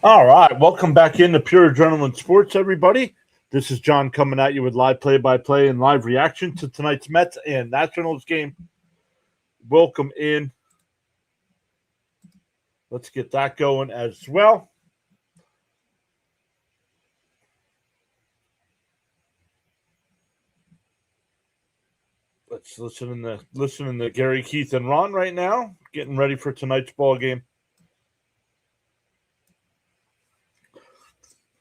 All right, welcome back into Pure Adrenaline Sports, everybody. This is John coming at you with live play-by-play and live reaction to tonight's Mets and Nationals game. Welcome in. Let's get that going as well. Let's listen to Gary, Keith, and Ron right now, getting ready for tonight's ball game.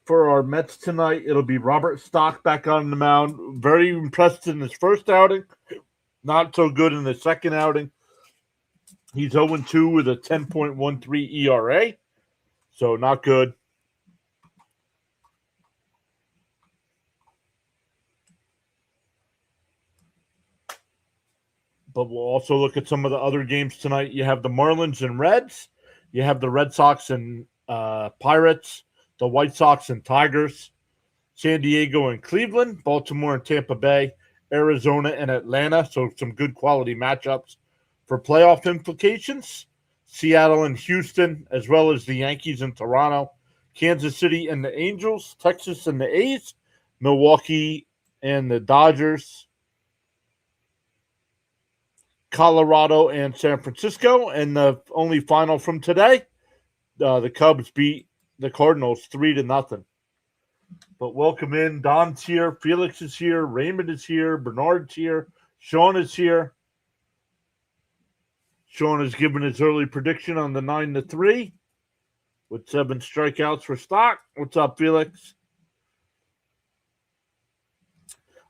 For our Mets tonight, it'll be Robert Stock back on the mound. Very impressed in his first outing. Not so good in the second outing. He's 0-2 with a 10.13 ERA. So not good. But we'll also look at some of the other games tonight. You have the Marlins and Reds. You have the Red Sox and Pirates. The White Sox and Tigers. San Diego and Cleveland. Baltimore and Tampa Bay. Arizona and Atlanta. So some good quality matchups for playoff implications. Seattle and Houston, as well as the Yankees and Toronto. Kansas City and the Angels. Texas and the A's. Milwaukee and the Dodgers. Colorado and San Francisco. And the only final from today, the Cubs beat the Cardinals 3-0. But welcome in. Don's here. Felix is here. Raymond is here. Bernard's here. Sean is here. Sean has given his early prediction on the 9-3 with 7 strikeouts for Stock. What's up, Felix?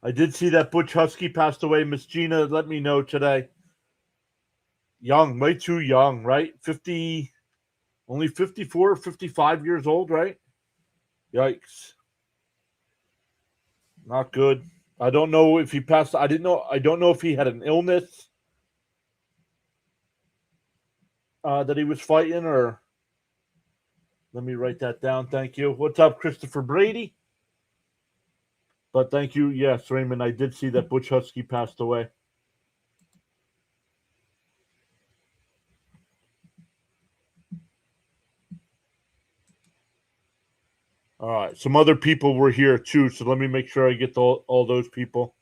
I did see that Butch Husky passed away. Miss Gina let me know today. Young, way too young, right? Only 54 or 55 years old, right? Yikes. Not good. I don't know if he passed. I don't know if he had an illness that he was fighting, or let me write that down. Thank you. What's up, Christopher Brady? But thank you. Yes, Raymond, I did see that Butch Husky passed away. All right. Some other people were here too, so let me make sure I get all those people.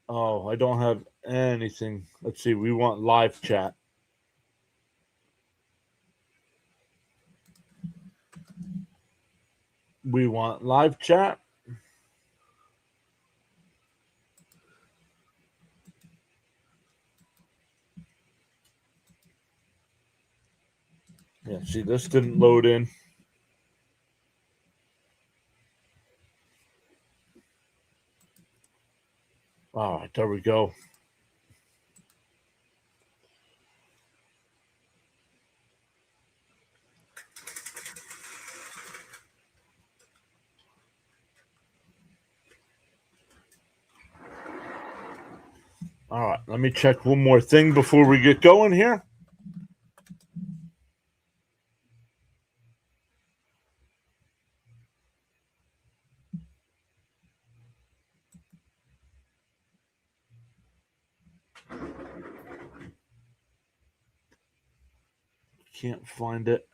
Oh, I don't have anything. Let's see. We want live chat. We want live chat. Yeah, see, this didn't load in. All right, there we go. All right, let me check one more thing before we get going here. Can't find it.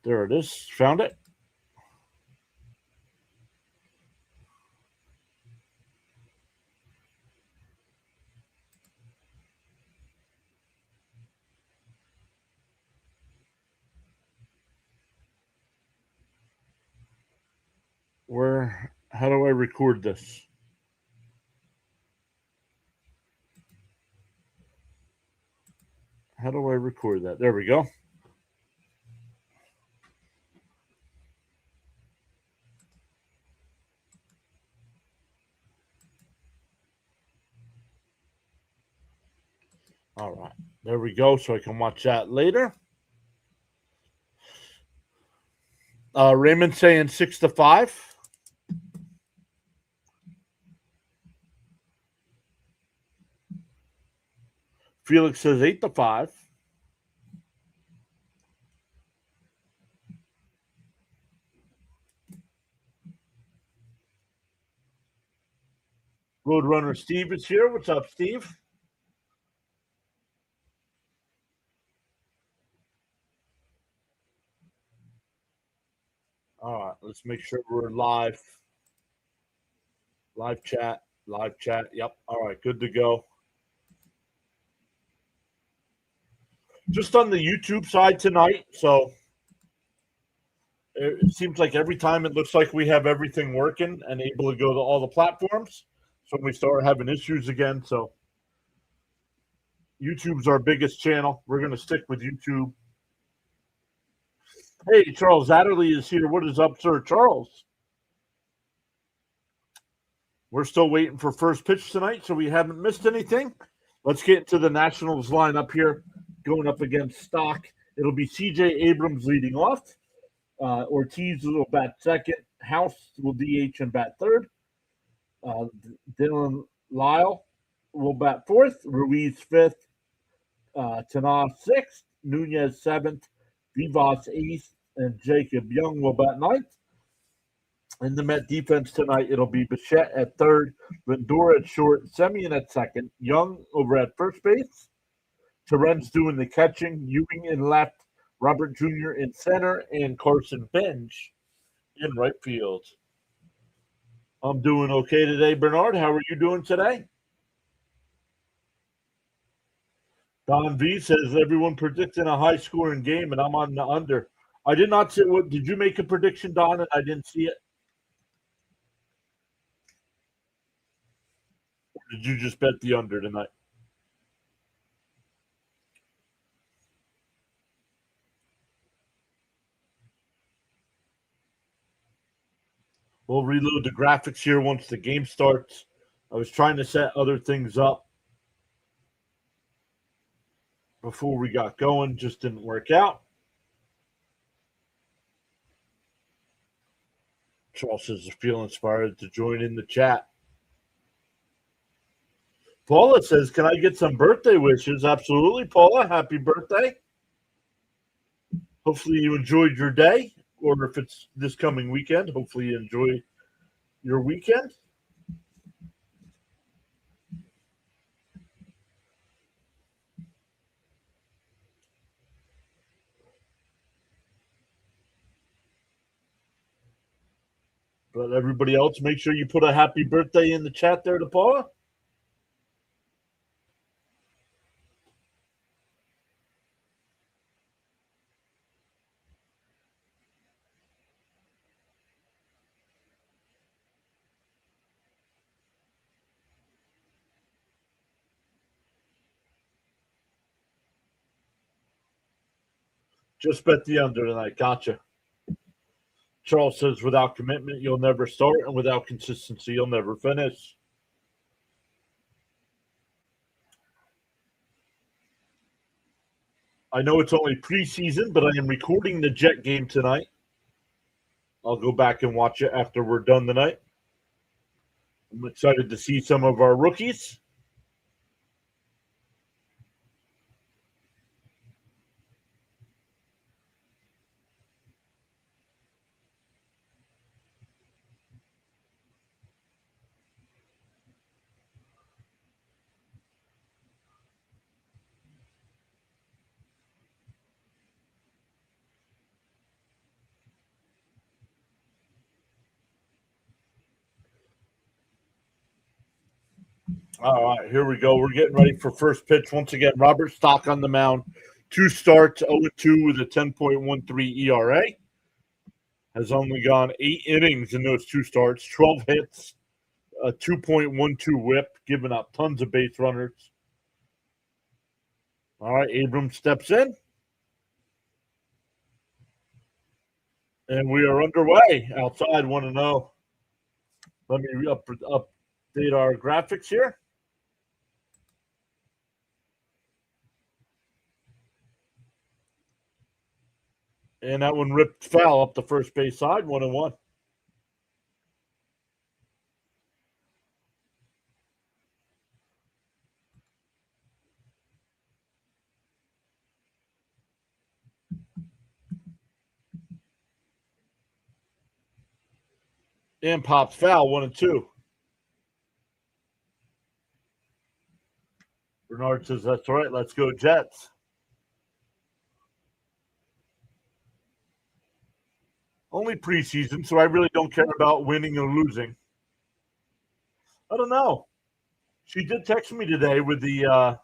There it is. Found it. How do I record this? How do I record that? There we go. All right. There we go. So I can watch that later. Raymond saying 6-5. Felix says 8-5. Roadrunner Steve is here. What's up, Steve? All right, let's make sure we're live. Live chat. Live chat. Yep. All right, good to go. Just on the YouTube side tonight. So it seems like every time it looks like we have everything working and able to go to all the platforms. So we start having issues again. So YouTube's our biggest channel. We're going to stick with YouTube. Hey, Charles Adderley is here. What is up, sir? Charles. We're still waiting for first pitch tonight, so we haven't missed anything. Let's get into the Nationals lineup here, going up against Stock. It'll be C.J. Abrams leading off. Ortiz will bat second. House will DH and bat third. Dylan Lyle will bat fourth. Ruiz fifth. Tana sixth. Nunez seventh. Vivas eighth. And Jacob Young will bat ninth. In the Met defense tonight, it'll be Bichette at third, Lindor at short, Semien at second, Young over at first base, Terrence doing the catching, Ewing in left, Robert Jr. in center, and Carson Bench in right field. I'm doing okay today, Bernard. How are you doing today? Don V says everyone predicting a high scoring game, and I'm on the under. I did not see what. Did you make a prediction, Don? And I didn't see it. Or did you just bet the under tonight? We'll reload the graphics here once the game starts. I was trying to set other things up before we got going, just didn't work out. Charles says I feel inspired to join in the chat. Paula says, can I get some birthday wishes? Absolutely, Paula. Happy birthday. Hopefully you enjoyed your day, or if it's this coming weekend, hopefully you enjoy your weekend. But everybody else, make sure you put a happy birthday in the chat there to Paula. Just bet the under tonight. Gotcha. Charles says, without commitment, you'll never start, and without consistency, you'll never finish. I know it's only preseason, but I am recording the Jet game tonight. I'll go back and watch it after we're done tonight. I'm excited to see some of our rookies. All right, here we go. We're getting ready for first pitch. Once again, Robert Stock on the mound. 2 starts, 0-2 with a 10.13 ERA. Has only gone 8 innings in those 2 starts, 12 hits, a 2.12 whip, giving up tons of base runners. All right, Abrams steps in. And we are underway outside 1-0. Let me update our graphics here. And that one ripped foul up the first base side, 1-1. And pops foul, 1-2. Bernard says that's right. Let's go Jets. Only preseason, so I really don't care about winning or losing. I don't know. She did text me today with the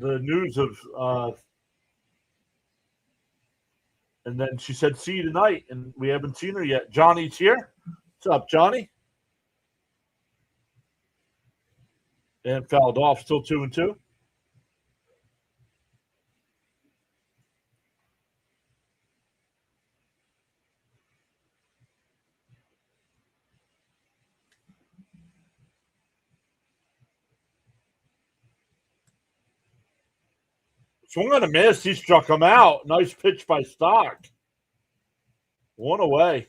news of, and then she said, "See you tonight," and we haven't seen her yet. Johnny's here. What's up, Johnny? And fouled off, still 2-2. Swung on a miss. He struck him out. Nice pitch by Stock. One away.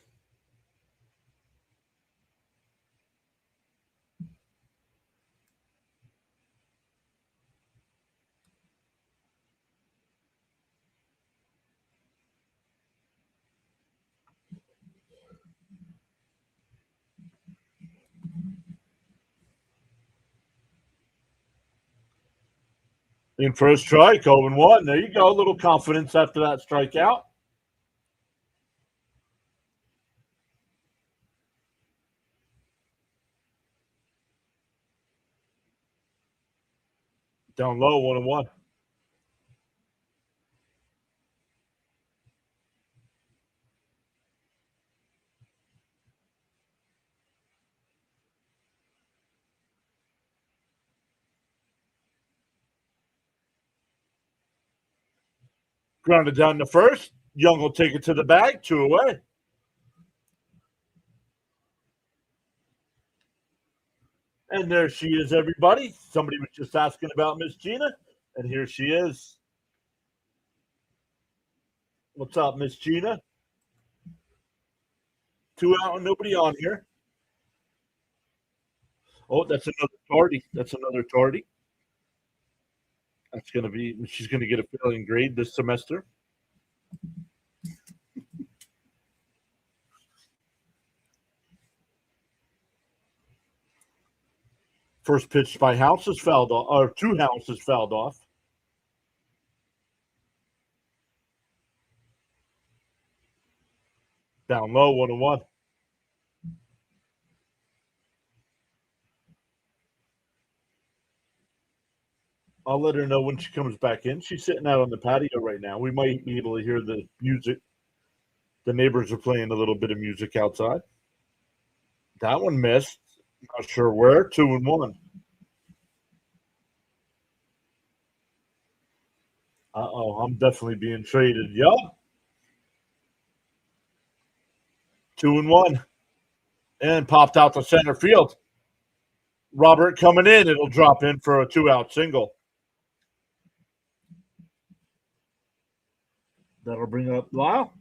In for a strike, 0-1. There you go. A little confidence after that strikeout. Down low, 1-1. Grounded down to first. Young will take it to the bag. 2 away. And there she is, everybody. Somebody was just asking about Miss Gina, and here she is. What's up, Miss Gina? 2 out and nobody on here. Oh, that's another tardy. That's another tardy. That's going to be, she's going to get a failing grade this semester. First pitch by House is fouled off, or 2 Houses fouled off. Down low, 1-1. I'll let her know when she comes back in. She's sitting out on the patio right now. We might be able to hear the music. The neighbors are playing a little bit of music outside. That one missed. Not sure where. 2-1. Uh-oh, I'm definitely being traded. Yup. 2-1. And popped out to center field. Robert coming in. It'll drop in for a 2-out single. That'll bring up Lyle.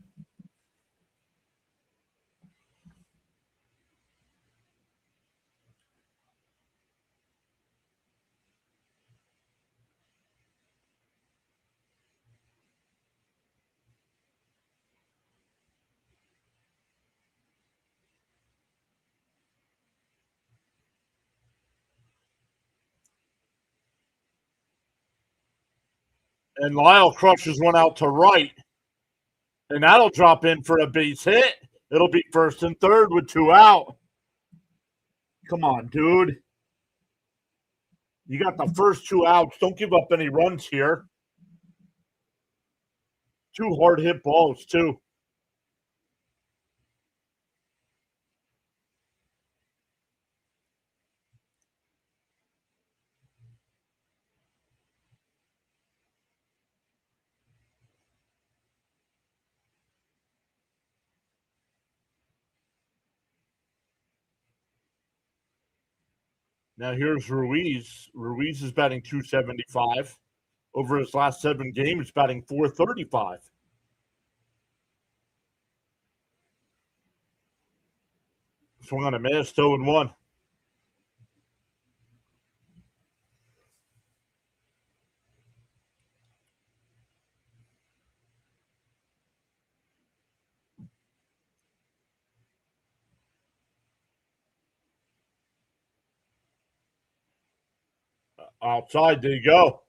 And Lyle crushes one out to right. And that'll drop in for a base hit. It'll be first and third with 2 out. Come on, dude. You got the first 2 outs. Don't give up any runs here. 2 hard hit balls, too. Now here's Ruiz. Ruiz is batting 275. Over his last 7 games, batting 435. Swung on a miss, 0-1. Outside, there you go.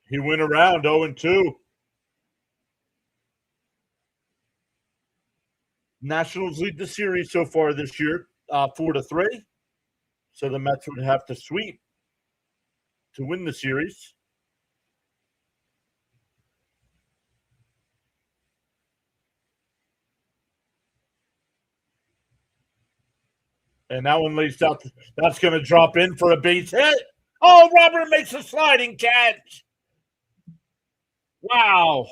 He went around 0-2. Nationals lead the series so far this year, 4-3. So the Mets would have to sweep to win the series. And that one lays out. That's going to drop in for a base hit. Oh, Robert makes a sliding catch. Wow.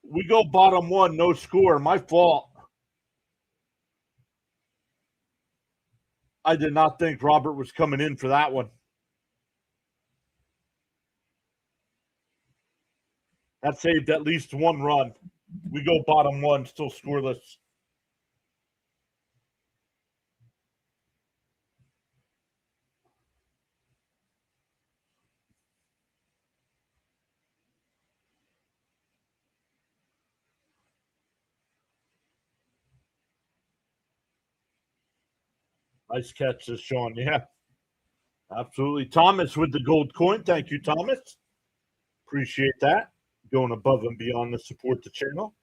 We go bottom one, no score. My fault. I did not think Robert was coming in for that one. That saved at least one run. We go bottom one, still scoreless. Nice catch, this Sean. Yeah, absolutely. Thomas with the gold coin. Thank you, Thomas. Appreciate that. Going above and beyond to support the channel.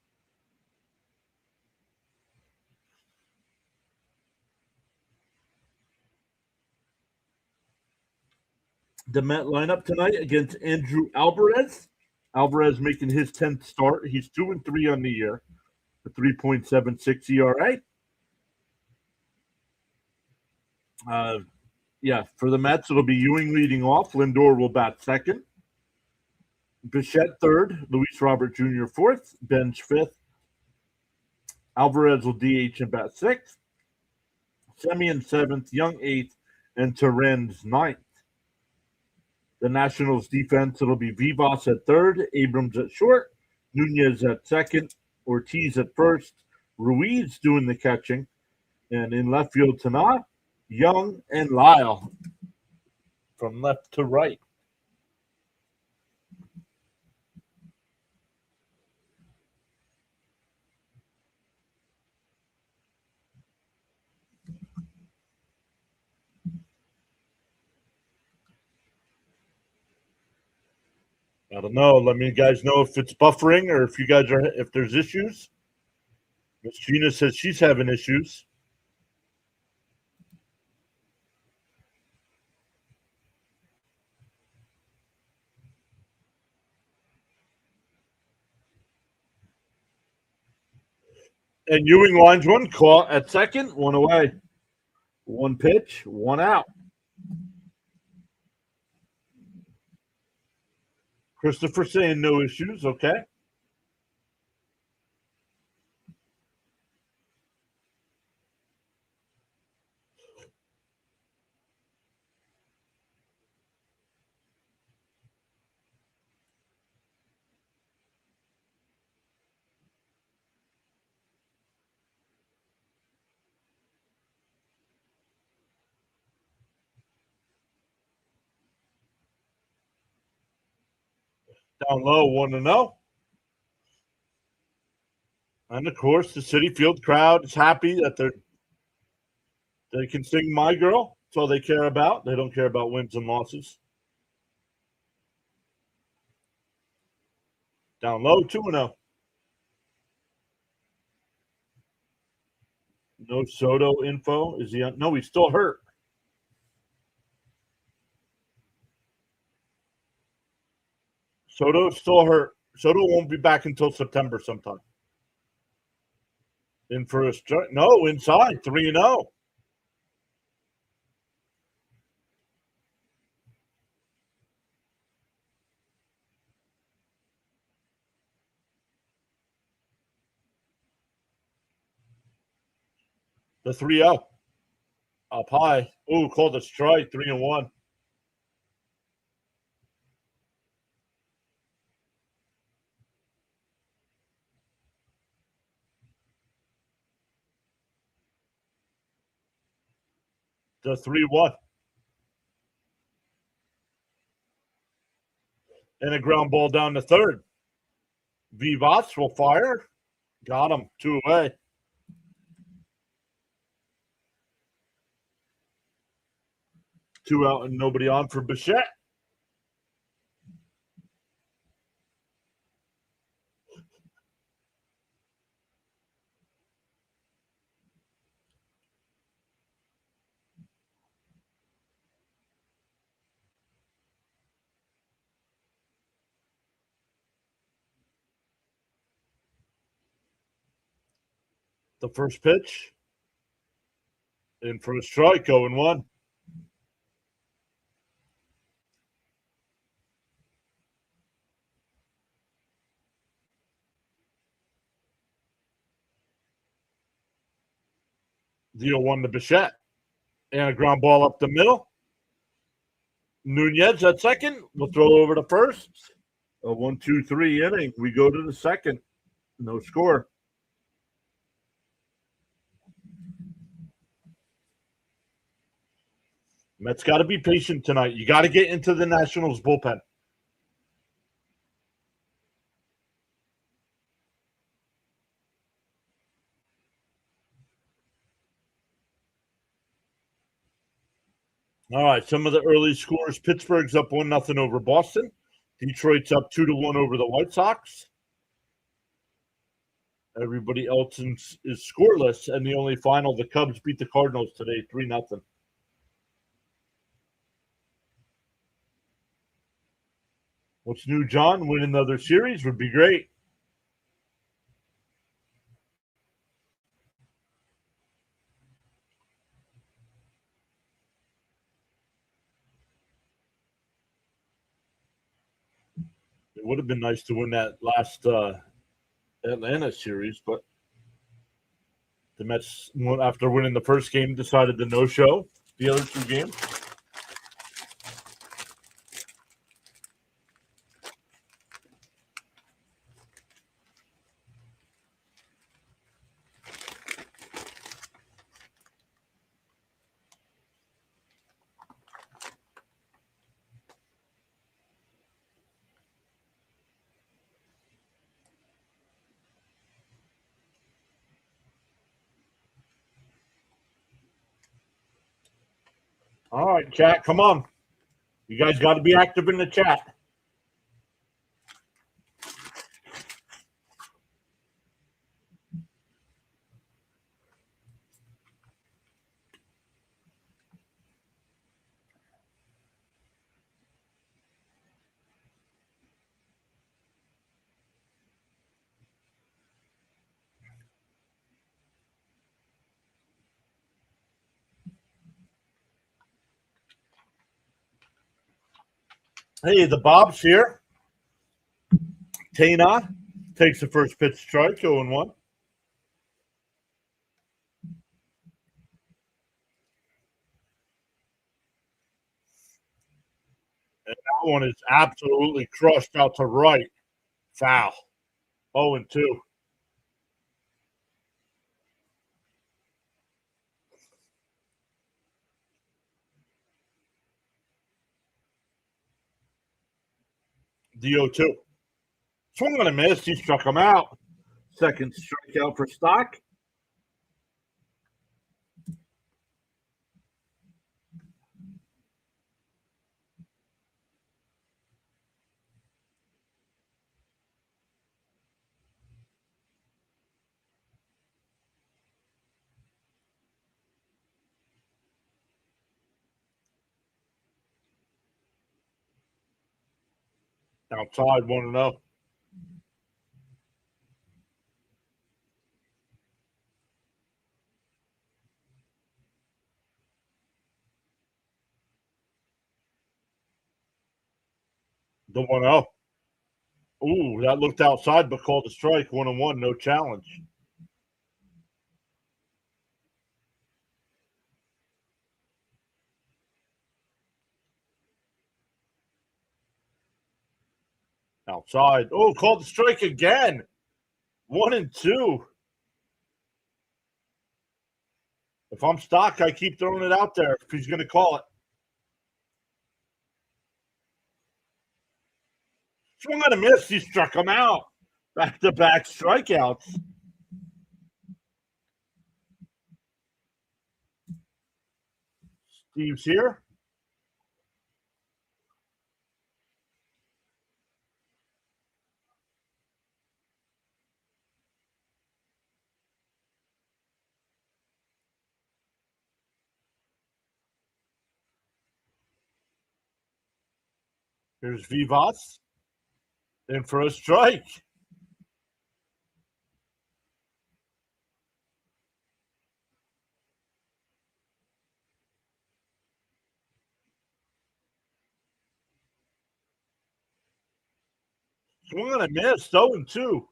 The Met lineup tonight against Andrew Alvarez. Alvarez making his 10th start. He's 2-3 on the year, a 3.76 ERA. Yeah, for the Mets, it'll be Ewing leading off. Lindor will bat second. Bichette third. Luis Robert Jr. fourth. Bench fifth. Alvarez will DH and bat sixth. Semien seventh. Young eighth. And Terrens ninth. The Nationals defense, it'll be Vivas at third. Abrams at short. Nunez at second. Ortiz at first. Ruiz doing the catching. And in left field tonight, Young and Lyle from left to right. I don't know. Let me guys know if it's buffering or if there's issues. Miss Gina says she's having issues. And Ewing lines one, caught at second, one away. One pitch, one out. Christopher saying no issues. Okay. Down low, 1-0. And of course, the Citi Field crowd is happy that they can sing "My Girl." That's all they care about. They don't care about wins and losses. Down low, 2-0. No Soto info. Is he on? No, he's still hurt. Soto's still hurt. Soto won't be back until September sometime. In for a strike. No, inside, 3-0. The 3-0. Up high. Ooh, called a strike, 3-1. The 3-1. And a ground ball down to third. Vivas will fire. Got him. 2 away. 2 out and nobody on for Bichette. The first pitch. In for a strike, 0-1. The 0-1 to Bichette. And a ground ball up the middle. Nunez at second. We'll throw over to first. A 1-2-3 inning. We go to the second. No score. Mets got to be patient tonight. You got to get into the Nationals bullpen. All right, some of the early scores. Pittsburgh's up 1-0 over Boston. Detroit's up 2-1 over the White Sox. Everybody else is scoreless. And the only final, the Cubs beat the Cardinals today, 3-0. What's new, John? Win another series would be great. It would have been nice to win that last Atlanta series, but the Mets, after winning the first game, decided to no-show the other two games. All right, chat, come on. You guys got to be active in the chat. Hey, the Bob's here. Tana takes the first pitch strike, 0-1. And that one is absolutely crushed out to right. Foul. 0-2. The 0-2. Swung on a miss. He struck him out. Second strikeout for Stock. Outside, 1-0. The 1-0. Ooh, that looked outside, but called a strike. 1-1, no challenge. Outside. Oh, called the strike again. 1-2. If I'm Stock, I keep throwing it out there if he's going to call it. Swung on a miss. He struck him out. Back-to-back strikeouts. Steve's here. Here's Vivas. In for a strike. Swung on a miss, 0-2.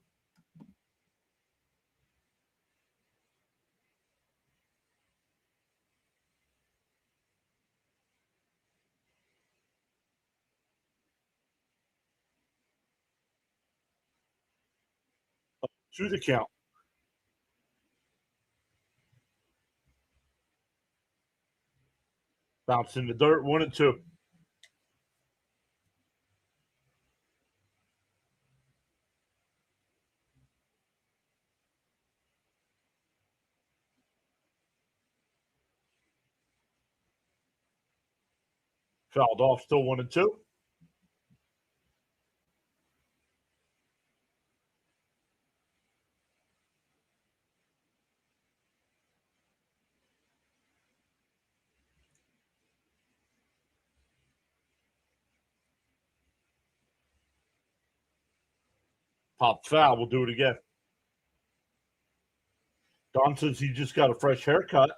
To the count. Bounce in the dirt, 1-2. Fouled off, still 1-2. Pop foul. We'll do it again. Don says he just got a fresh haircut.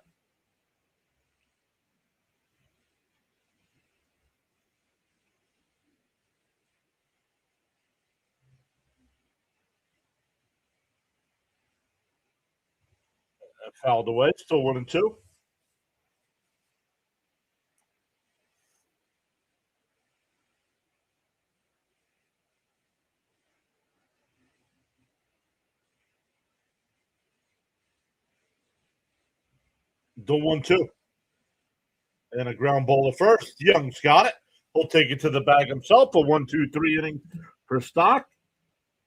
Fouled away, still 1-2. The 1-2. And a ground ball to first. Young's got it. He'll take it to the bag himself. A 1-2-3 inning for Stock.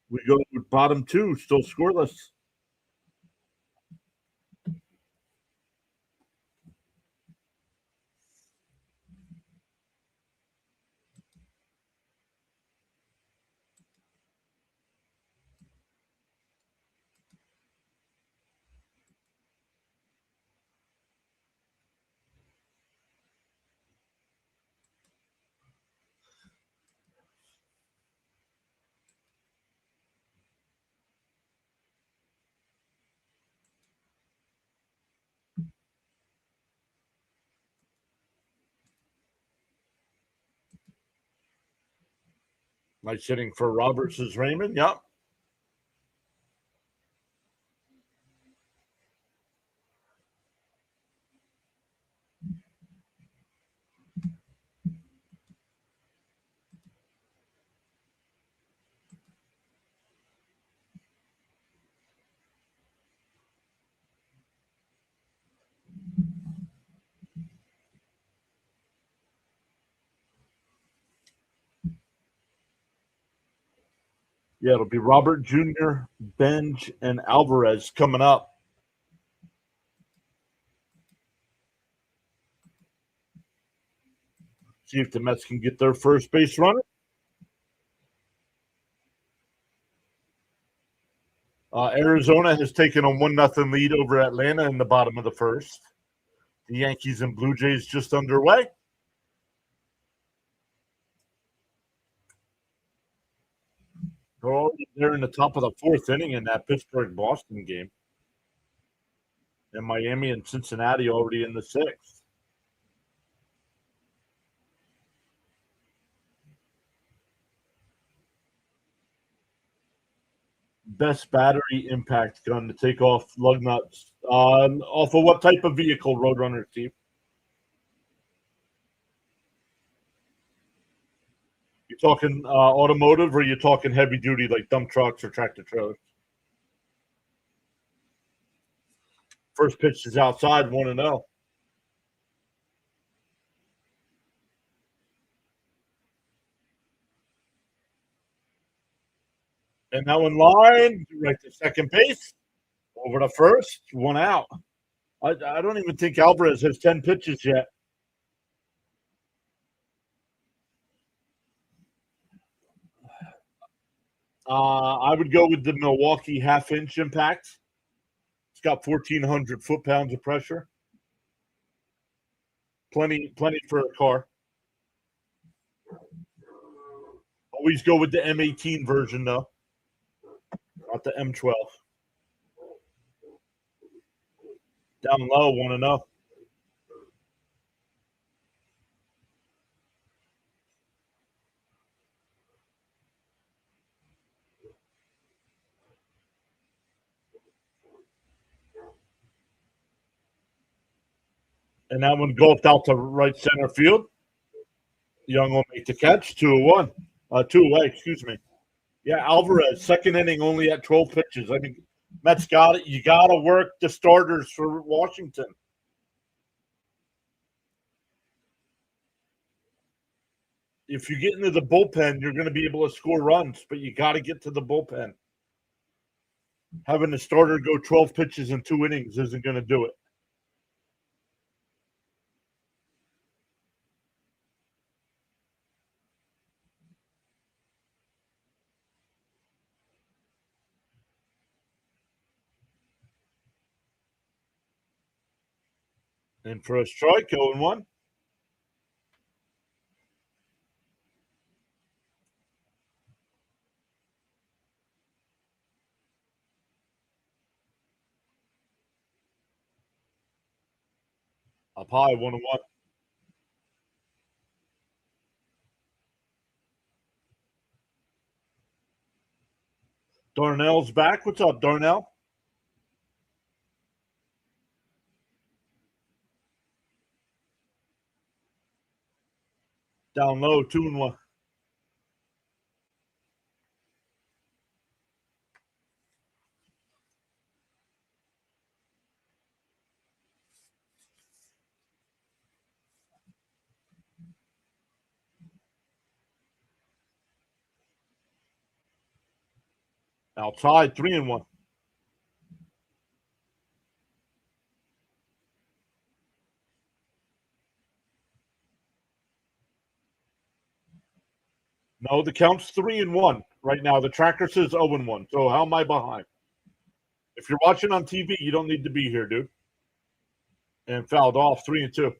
We go to bottom 2, still scoreless. Nice hitting for Roberts is Raymond. Yep. Yeah, it'll be Robert Jr., Benj, and Alvarez coming up. See if the Mets can get their first base runner. Arizona has taken a 1-0 lead over Atlanta in the bottom of the first. The Yankees and Blue Jays just underway. They're already there in the top of the fourth inning in that Pittsburgh-Boston game. And Miami and Cincinnati already in the sixth. Best battery impact gun to take off lug nuts. Off of what type of vehicle, Roadrunner, Steve? You talking automotive, or you talking heavy duty like dump trucks or tractor trailers? First pitch is outside, 1-0. And that one line right to second base, over to first, 1 out. I don't even think Alvarez has 10 pitches yet. I would go with the Milwaukee half-inch impact. It's got 1,400 foot-pounds of pressure. Plenty for a car. Always go with the M18 version, though, not the M12. Down low, 1-0. And that one golfed out to right center field. Young will make the catch. 2-1. 2 away, excuse me. Yeah, Alvarez, second inning, only at 12 pitches. I mean, Mets got it. You got to work the starters for Washington. If you get into the bullpen, you're going to be able to score runs, but you got to get to the bullpen. Having the starter go 12 pitches in 2 innings isn't going to do it. And for a strike, 0-1. Up high, 1-1. Darnell's back. What's up, Darnell? Down low, 2-1. Outside, 3-1. No, the count's 3-1 right now. The tracker says 0-1. So how am I behind? If you're watching on TV, you don't need to be here, dude. And fouled off, 3-2. Of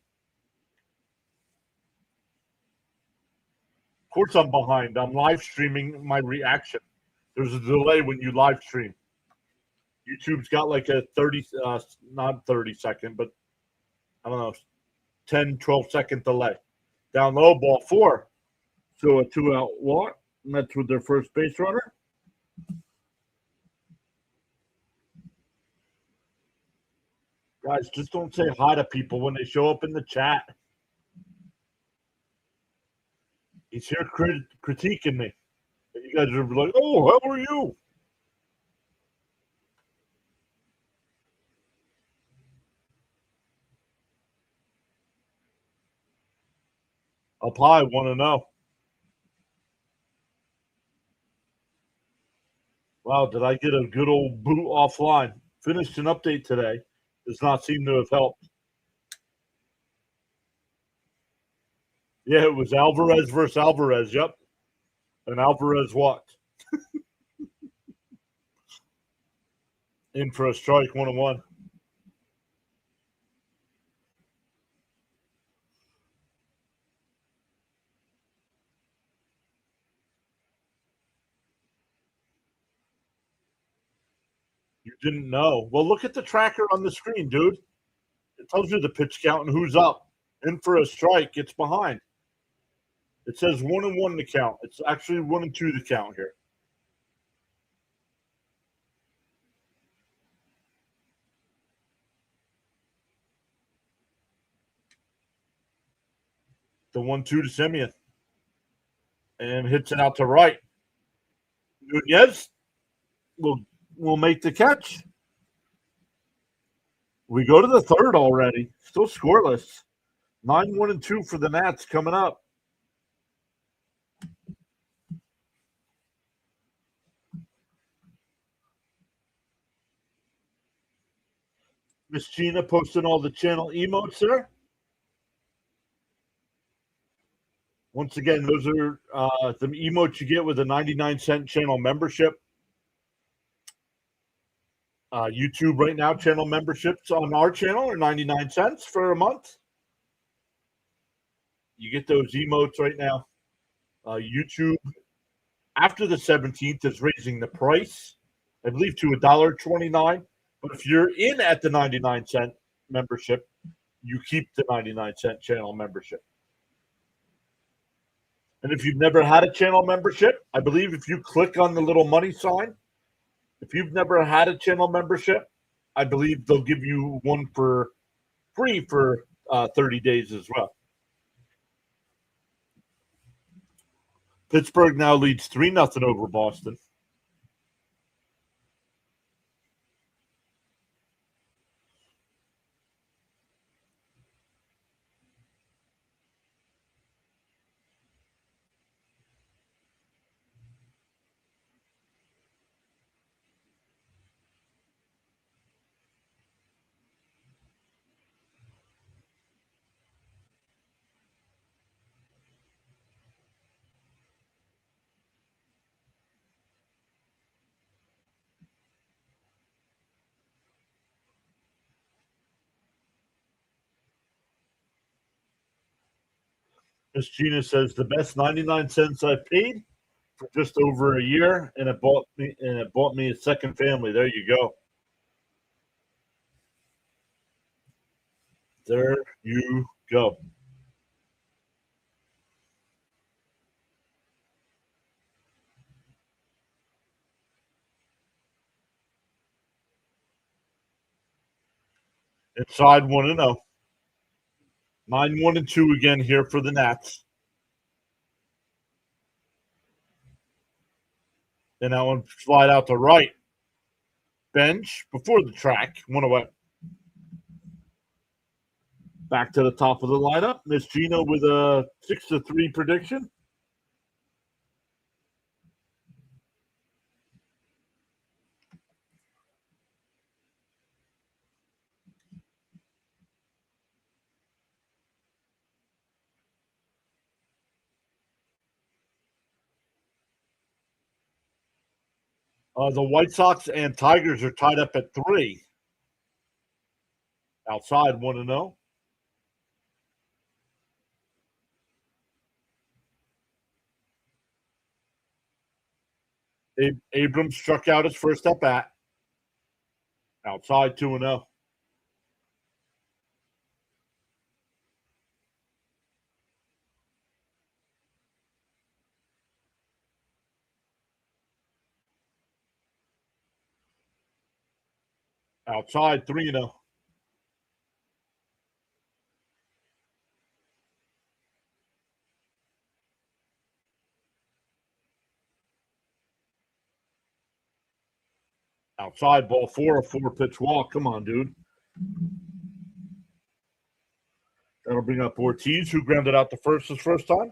course, I'm behind. I'm live streaming my reaction. There's a delay when you live stream. YouTube's got like a 30, not 30 second, but I don't know, 10, 12-second delay. Down low, ball 4. So a 2-out walk. Mets with their first base runner. Guys, just don't say hi to people when they show up in the chat. He's here critiquing me. And you guys are like, oh, how are you? Up high, 1-0. Wow, did I get a good old boot offline? Finished an update today. Does not seem to have helped. Yeah, it was Alvarez versus Alvarez. Yep. And Alvarez walked. In for a strike, 1-1. You didn't know. Well, look at the tracker on the screen, dude. It tells you the pitch count and who's up. In for a strike, it's behind. It says 1-1 the count. It's actually 1-2 the count here. The 1-2 to Semien. And hits it out to right. Nunez will make the catch. We go to the third already. Still scoreless. 9-1-2 for the Nats coming up. Miss Gina posting all the channel emotes there. Once again, those are the emotes you get with a 99-cent channel membership. YouTube right now, channel memberships on our channel are 99 cents for a month. You get those emotes right now. YouTube After the 17th is raising the price, I believe, to $1.29. But if you're in at the 99-cent membership, you keep the 99-cent channel membership. And if you've never had a channel membership, I believe if you click on the little money sign, if you've never had a channel membership, I believe they'll give you one for free for 30 days as well. Pittsburgh now leads 3-0 over Boston. Miss Gina says the best 99 cents I've paid for just over a year, and it bought me a second family. There you go. There you go. Inside 1-0. 9-1-2 again here for the Nats. And that one slide out to right. Bench before the track. One away. Back to the top of the lineup. Miss Gina with a 6-3 prediction. The White Sox and Tigers are tied up at 3. Outside 1-0. Abrams struck out his first at bat. Outside 2-0. Outside 3-0. Outside ball 4, a 4-pitch walk. Come on, dude. That'll bring up Ortiz, who grounded out the first his first time.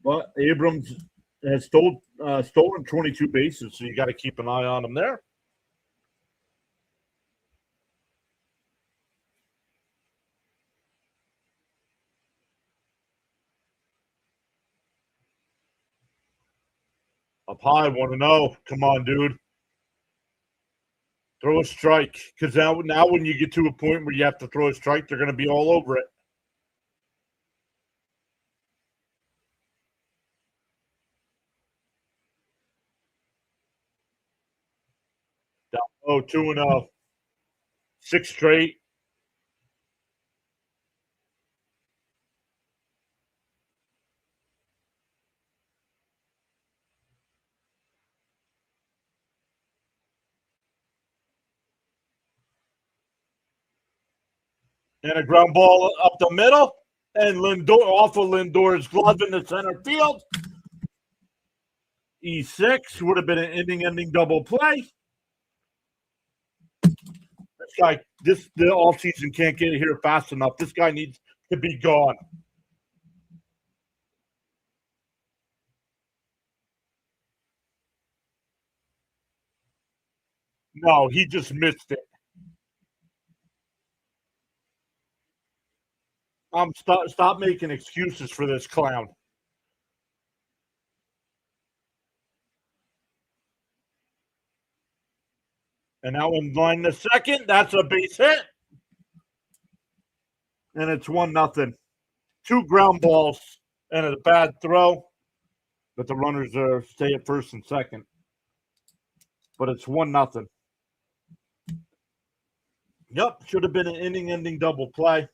But Abrams has stolen 22 bases, so you got to keep an eye on him there. Up high, 1-0. Come on, dude. Throw a strike. Because now when you get to a point where you have to throw a strike, they're going to be all over it. Down low, 2-0. 6 straight. And a ground ball up the middle. And Lindor off of Lindor's glove in the center field. E6 would have been an ending double play. This guy, the offseason can't get here fast enough. This guy needs to be gone. No, he just missed it. Stop making excuses for this clown. And that one line the second. That's a base hit. And it's 1-0. 2 ground balls and a bad throw. but the runners are stay at first and second. But it's 1-0. Yep, should have been an inning-ending double play.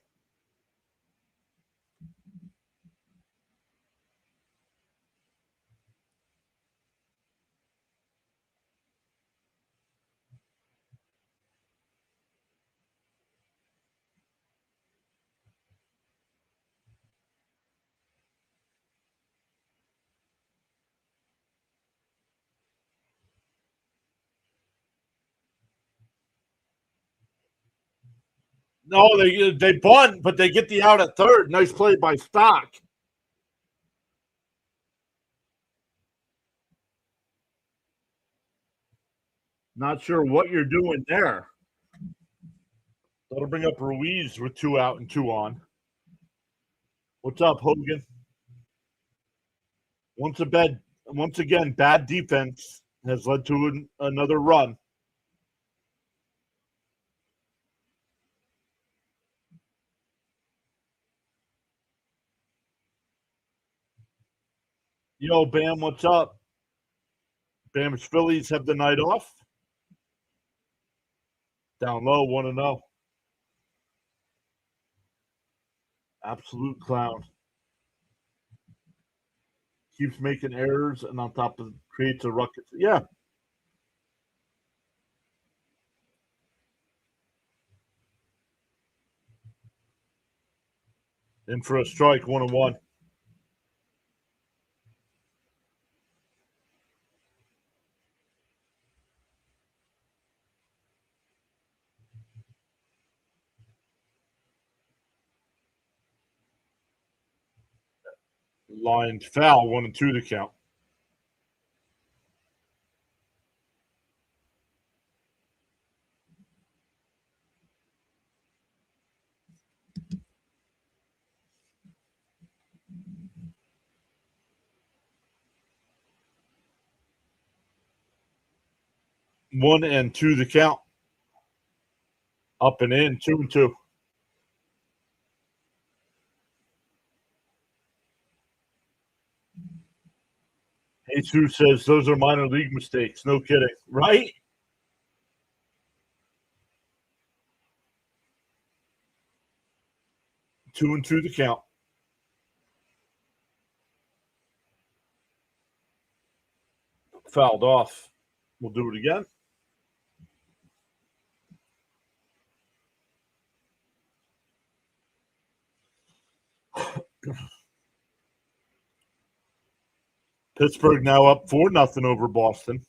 No, they bunt, but they get the out at third. Nice play by Stock. Not sure what you're doing there. That'll bring up Ruiz with 2 out and 2 on. What's up, Hogan? Once again, bad defense has led to another run. Yo, Bam, what's up? Bam's Phillies have the night off. Down low, 1-0. Absolute clown. Keeps making errors and on top of creates a ruckus. Yeah. In for a strike, 1-1. Lined foul, 1-2 to count. One and two to count. Up and in, 2-2. Jesus says those are minor league mistakes. No kidding, right? Two and two to count. Fouled off. We'll do it again. Pittsburgh now up 4-0 over Boston.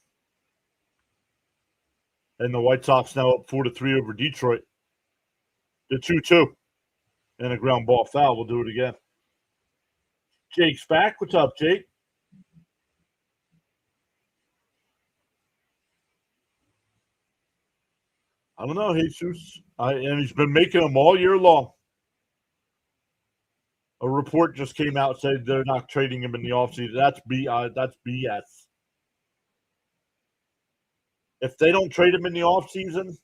And the White Sox now up 4-3 over Detroit. The 2-2. And a ground ball foul. We'll do it again. Jake's back. What's up, Jake? I don't know, Jesus. And he's been making them all year long. A report just came out saying they're not trading him in the offseason. That's BS. If they don't trade him in the offseason,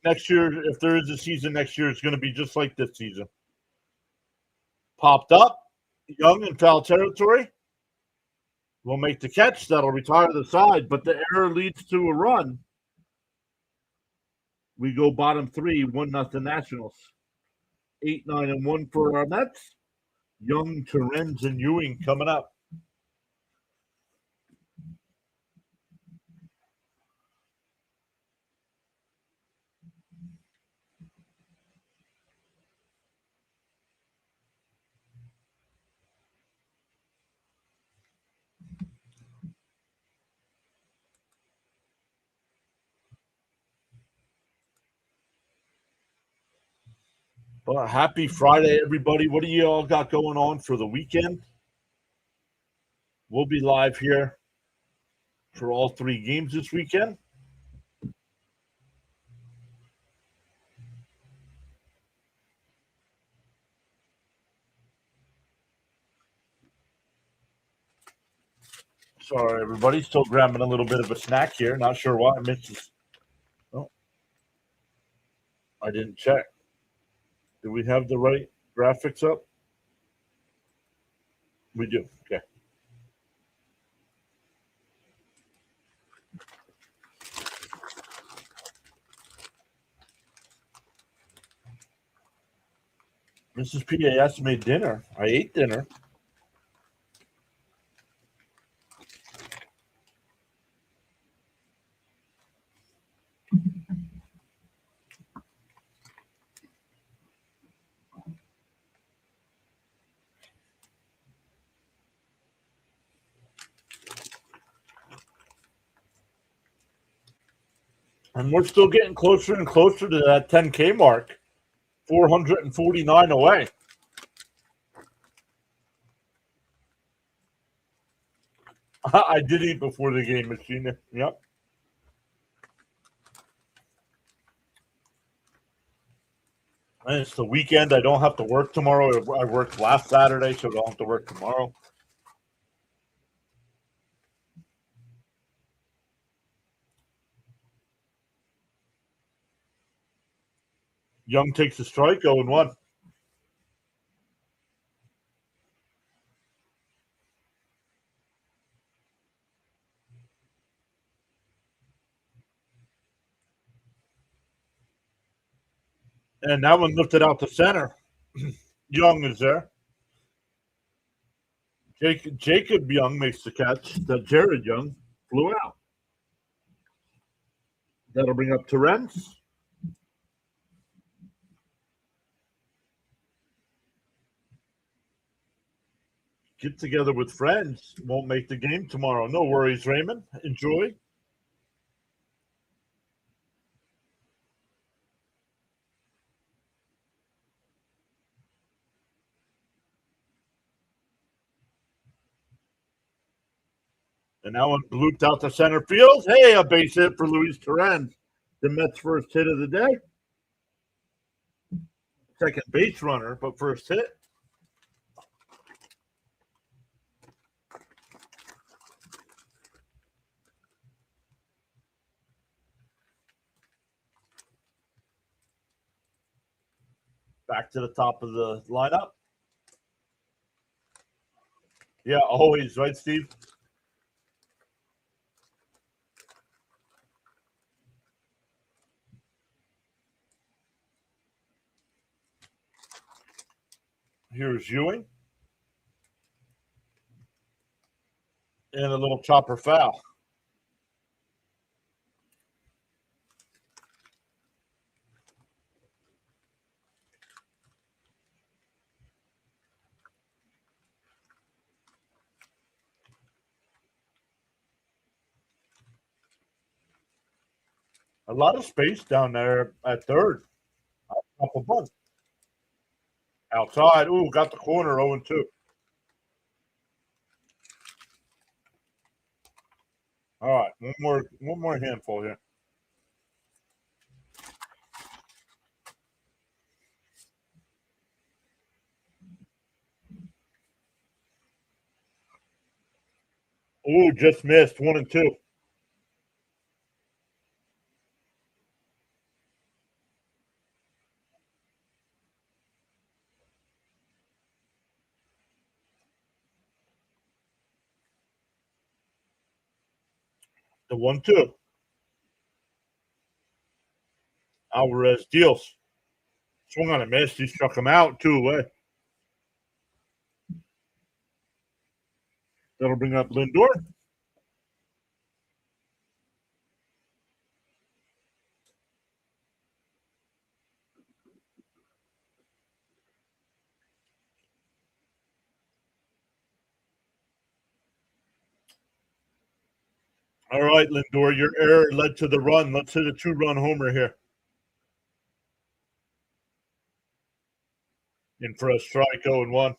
next year, if there is a season next year, it's going to be just like this season. Popped up, young in foul territory. Will make the catch. That'll retire the side, but the error leads to a run. We go bottom three, 1-0 Nationals. 8-9-1 for our Mets. Young, Terens, and Ewing coming up. Well, happy Friday, everybody. What do you all got going on for the weekend? We'll be live here for all three games this weekend. Sorry, everybody. Still grabbing a little bit of a snack here. Not sure why I missed this. Oh, I didn't check. Do we have the right graphics up? We do. Okay. Mrs. PAS made dinner. I ate dinner. And we're still getting closer and closer to that 10K mark. 449 away. I did eat before the game, Machine. Yep. And it's the weekend. I don't have to work tomorrow. I worked last Saturday, so I don't have to work tomorrow. Young takes a strike, 0-1. And that one lifted out to center. Young is there. Jacob Young makes the catch. That Jared Young flew out. That'll bring up Terrence. Get together with friends. Won't make the game tomorrow. No worries, Raymond. Enjoy. And that one blooped out to center field. Hey, a base hit for Luis Terrence. The Mets' first hit of the day. Second base runner, but first hit. Back to the top of the lineup. Yeah, always, right, Steve? Here's Ewing. And a little chopper foul. A lot of space down there at third. Up a bunt. Outside. Ooh, got the corner 0-2. All right, one more handful here. Ooh, just missed 1-2. The 1-2. Alvarez deals. Swung on a miss. He struck him out 2 away. That'll bring up Lindor. All right, Lindor, your error led to the run. Let's hit a 2-run homer here. In for a strike, 0-1.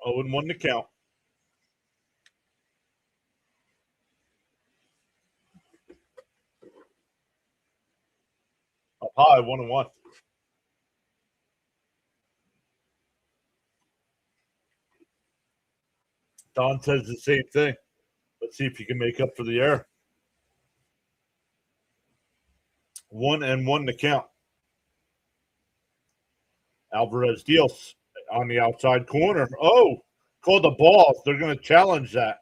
Oh, and 1 to count. Up high, 1-1. Don says the same thing. Let's see if he can make up for the error. 1-1 to count. Alvarez deals on the outside corner. Oh, called the ball. They're going to challenge that.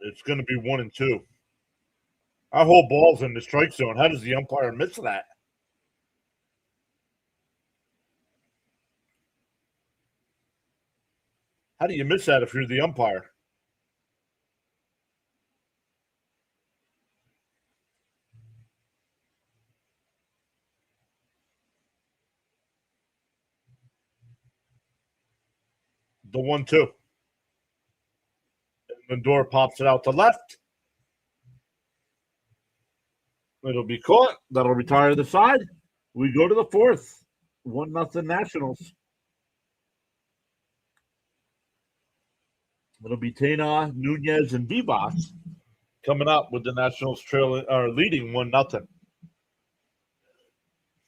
It's going to be 1-2. Our whole ball's in the strike zone. How does the umpire miss that? How do you miss that if you're the umpire? The 1-2. Lindor pops it out to left. It'll be caught. That'll retire the side. We go to the fourth. 1-0 Nationals. It'll be Tena, Nunez, and Vivas coming up with the Nationals trailing or leading 1-0.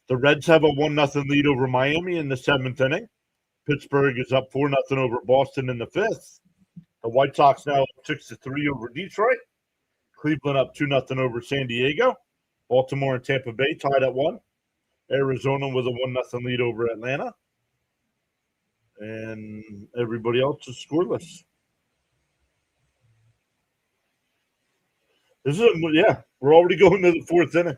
The Reds have a 1-0 lead over Miami in the seventh inning. Pittsburgh is up 4-0 over Boston in the fifth. The White Sox now 6-3 over Detroit. Cleveland up 2-0 over San Diego. Baltimore and Tampa Bay tied at 1. Arizona with a 1-0 lead over Atlanta. And everybody else is scoreless. We're already going to the fourth inning.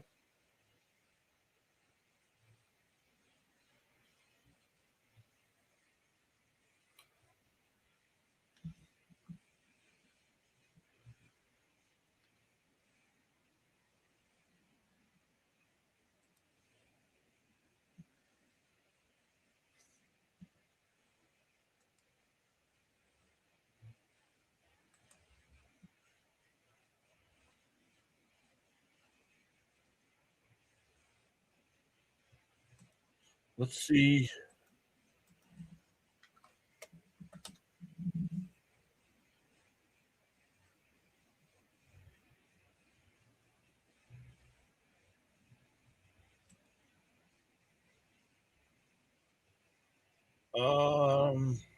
Let's see.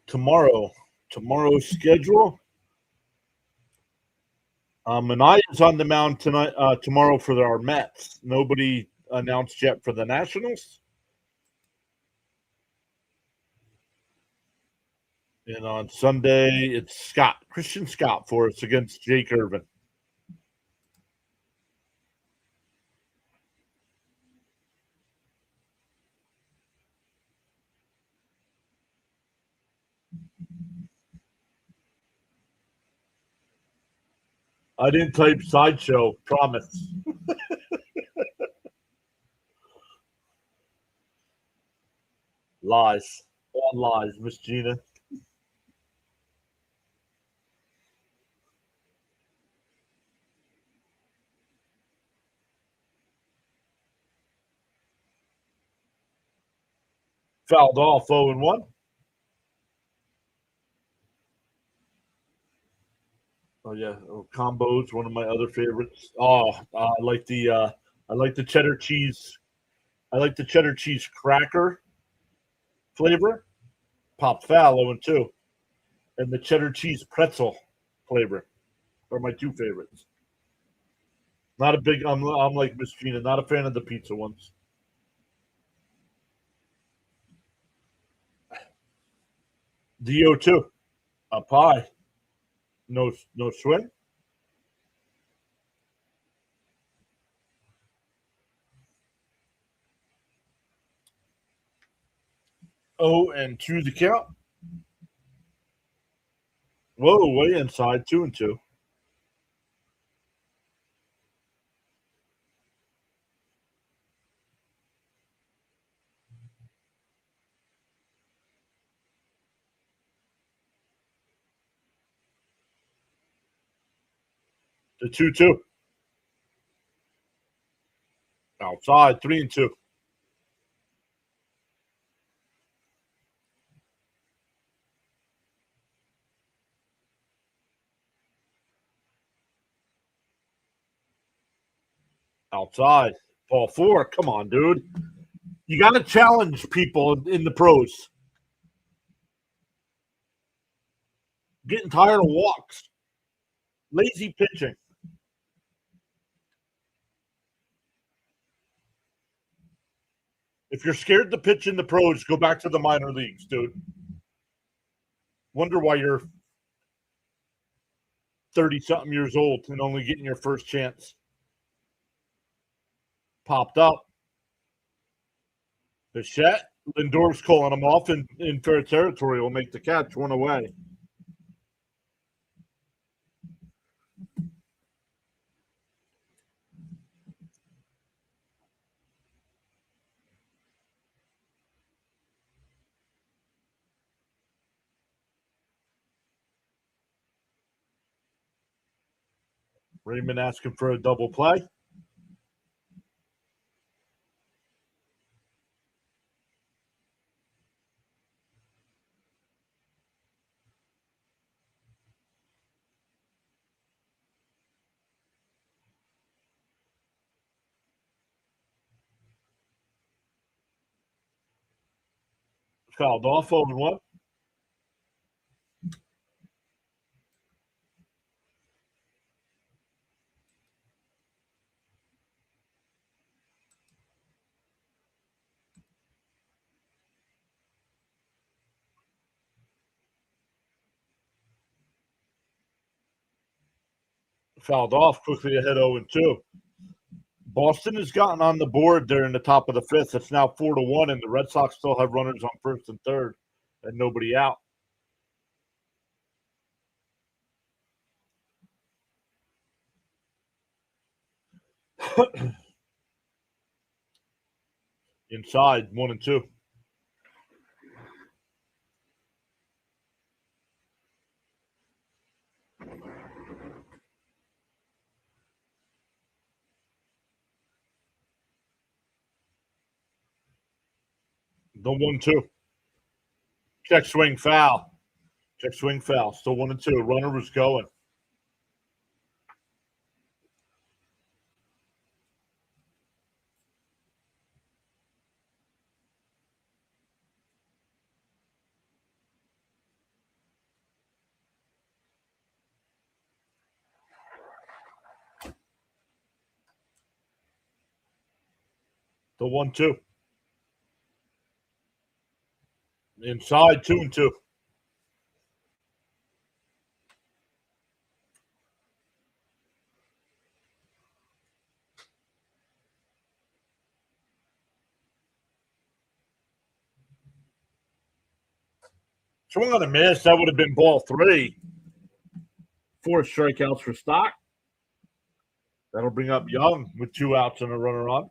Tomorrow's schedule. Manaya's on the mound tonight. Tomorrow for our Mets. Nobody announced yet for the Nationals. And on Sunday, it's Christian Scott for us against Jake Irvin. I didn't type sideshow, promise. Lies. All lies, Miss Gina. Fouled off 0-1. Oh yeah, combos, one of my other favorites. I like the cheddar cheese. I like the cheddar cheese cracker flavor. Pop foul 0-2. And the cheddar cheese pretzel flavor are my two favorites. Not a big. I'm like Miss Gina. Not a fan of the pizza ones. The 0-2. Up high. No swing. Oh, and 2 the count. Whoa, way inside. 2-2. The 2-2. Outside. 3-2. Outside. Ball 4. Come on, dude. You got to challenge people in the pros. Getting tired of walks. Lazy pitching. If you're scared to pitch in the pros, go back to the minor leagues, dude. Wonder why you're 30-something years old and only getting your first chance. Popped up. Bichette. Lindor's calling him off in fair territory. Will make the catch. One away. Raymond asking for a double play. Fouled off 0-1. Fouled off quickly ahead 0-2. Boston has gotten on the board there in the top of the fifth. It's now 4-1, and the Red Sox still have runners on first and third and nobody out. Inside 1-2. The 1-2. Check swing foul. Check swing foul. Still 1-2. Runner was going. The 1-2. Inside 2-2. Swing on a miss. That would have been ball 3. 4 strikeouts for Stock. That'll bring up Young with 2 outs and a runner on.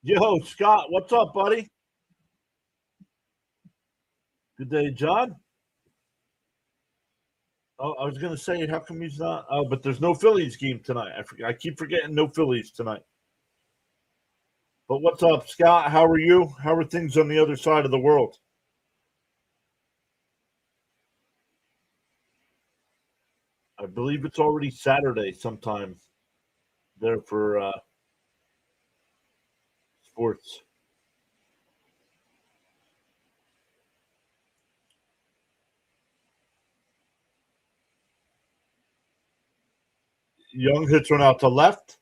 Yo, Scott, what's up, buddy? Good day, John. Oh, I was going to say, how come he's not? Oh, but there's no Phillies game tonight. I keep forgetting no Phillies tonight. But what's up, Scott? How are you? How are things on the other side of the world? I believe it's already Saturday sometime there for sports. Young hits one out to left.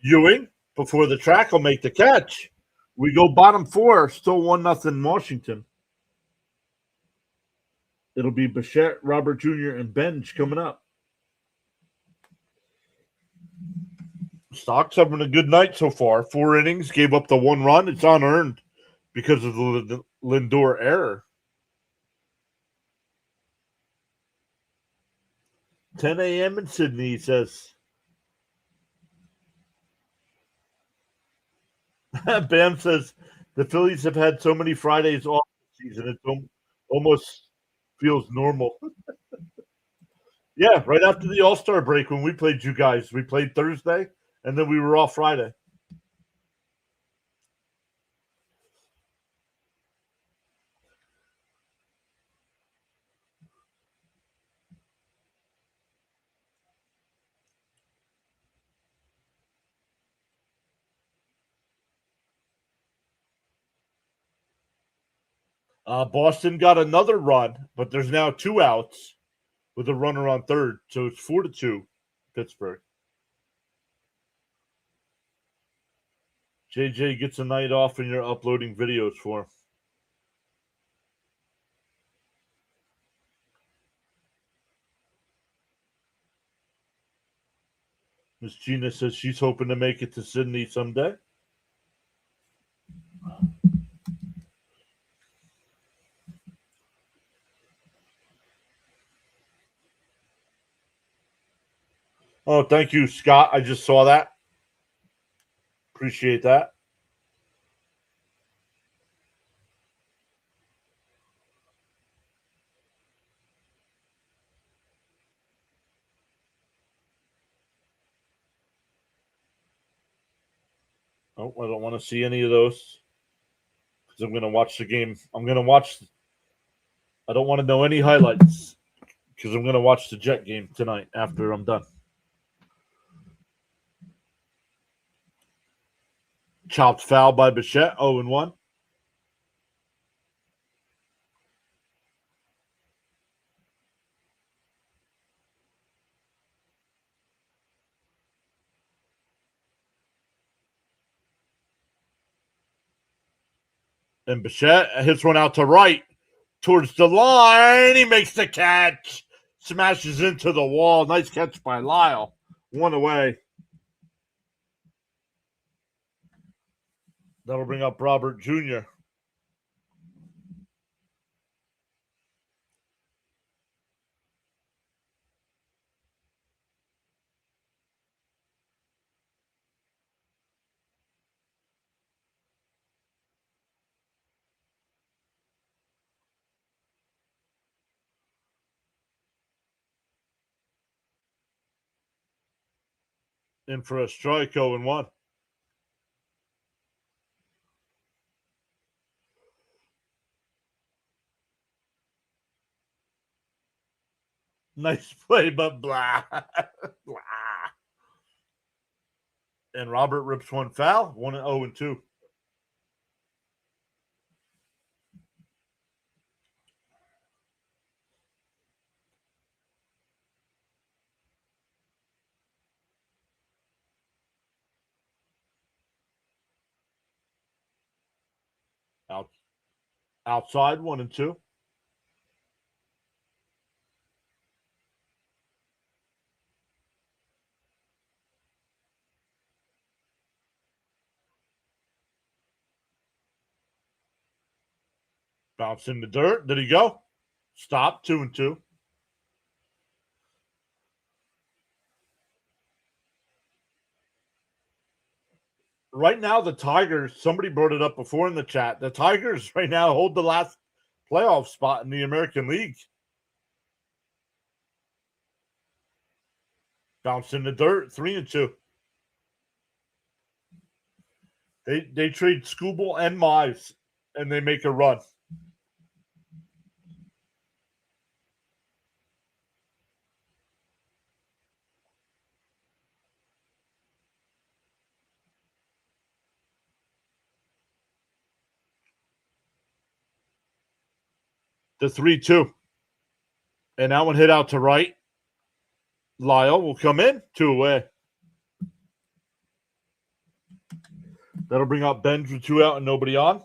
Ewing, before the track, will make the catch. We go bottom 4, still 1-0 Washington. It'll be Bichette, Robert Jr., and Benj coming up. Stock's having a good night so far. 4 innings, gave up the 1 run. It's unearned because of the Lindor error. 10 a.m. in Sydney, he says. Bam says the Phillies have had so many Fridays off this season, it almost feels normal. Yeah, right after the All-Star break when we played you guys, we played Thursday, and then we were off Friday. Boston got another run, but there's now 2 outs with a runner on third, so it's 4-2 Pittsburgh. JJ gets a night off and you're uploading videos for him. Miss Gina says she's hoping to make it to Sydney someday. Oh, thank you, Scott. I just saw that. Appreciate that. Oh, I don't want to see any of those because I'm going to watch the game. I'm going to watch. I don't want to know any highlights because I'm going to watch the Jet game tonight after I'm done. Chopped foul by Bichette, 0-1. And Bichette hits one out to right towards the line. He makes the catch. Smashes into the wall. Nice catch by Lyle. One away. That'll bring up Robert Jr. In for a strike, 0-1. Nice play, but blah. Blah. And Robert rips one foul, 1-0-2. Out, outside, 1-2. Bounce in the dirt. Did he go? Stop, 2-2. Right now, the Tigers, somebody brought it up before in the chat. The Tigers right now hold the last playoff spot in the American League. Bounce in the dirt, 3-2. They trade Scooble and Mize, and they make a run. The 3-2. And that one hit out to right. Lyle will come in, 2 away. That'll bring up Benj with 2 out and nobody on.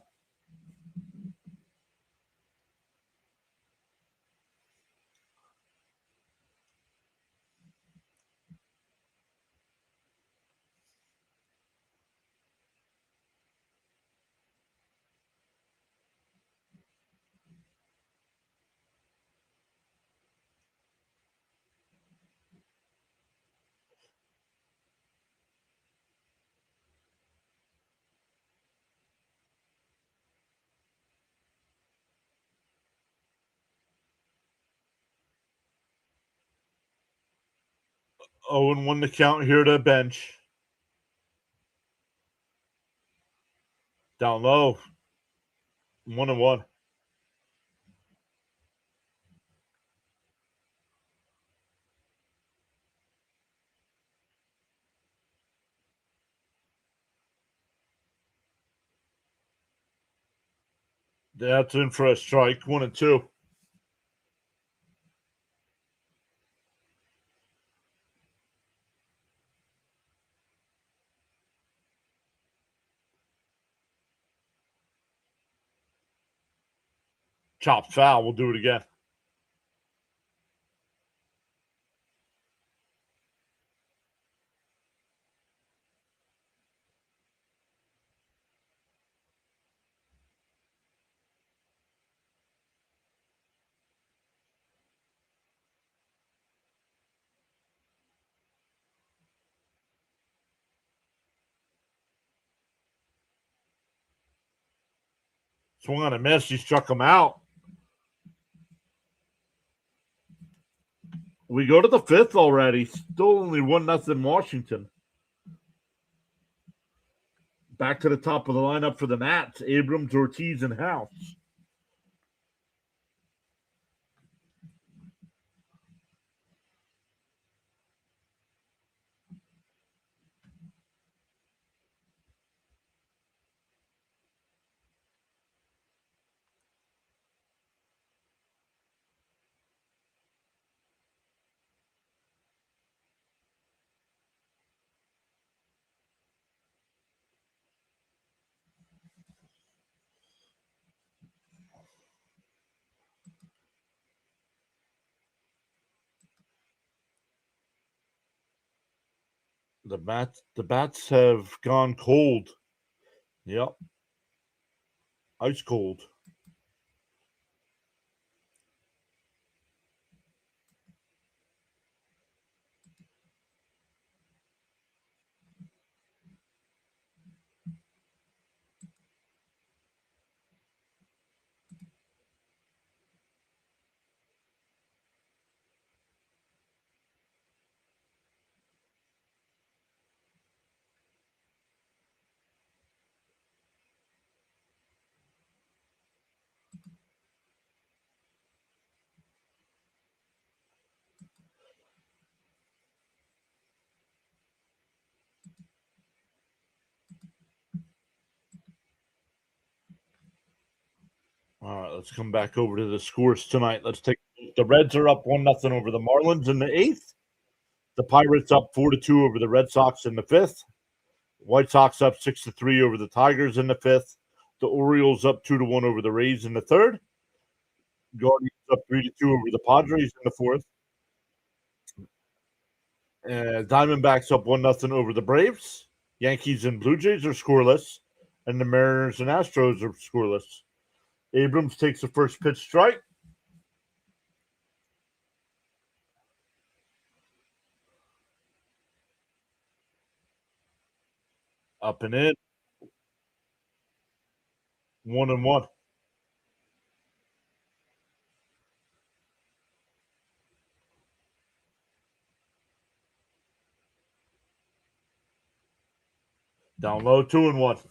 Oh, and 1 to count here to Bench. Down low. 1-1. That's in for a strike. 1-2. Chopped foul. We'll do it again. Swung on a miss. He struck him out. We go to the fifth already. Still only 1-0 Washington. Back to the top of the lineup for the Nats. Abrams, Ortiz, and House. The bats have gone cold. Yep. Ice cold. All right, let's come back over to the scores tonight. Let's take the Reds are up 1-0 over the Marlins in the eighth. The Pirates up 4-2 over the Red Sox in the fifth. White Sox up 6-3 over the Tigers in the fifth. The Orioles up 2-1 over the Rays in the third. Guardians up 3-2 over the Padres in the fourth. Diamondbacks up 1-0 over the Braves. Yankees and Blue Jays are scoreless, and the Mariners and Astros are scoreless. Abrams takes the first pitch strike. Up and in. 1-1. Down low, 2-1.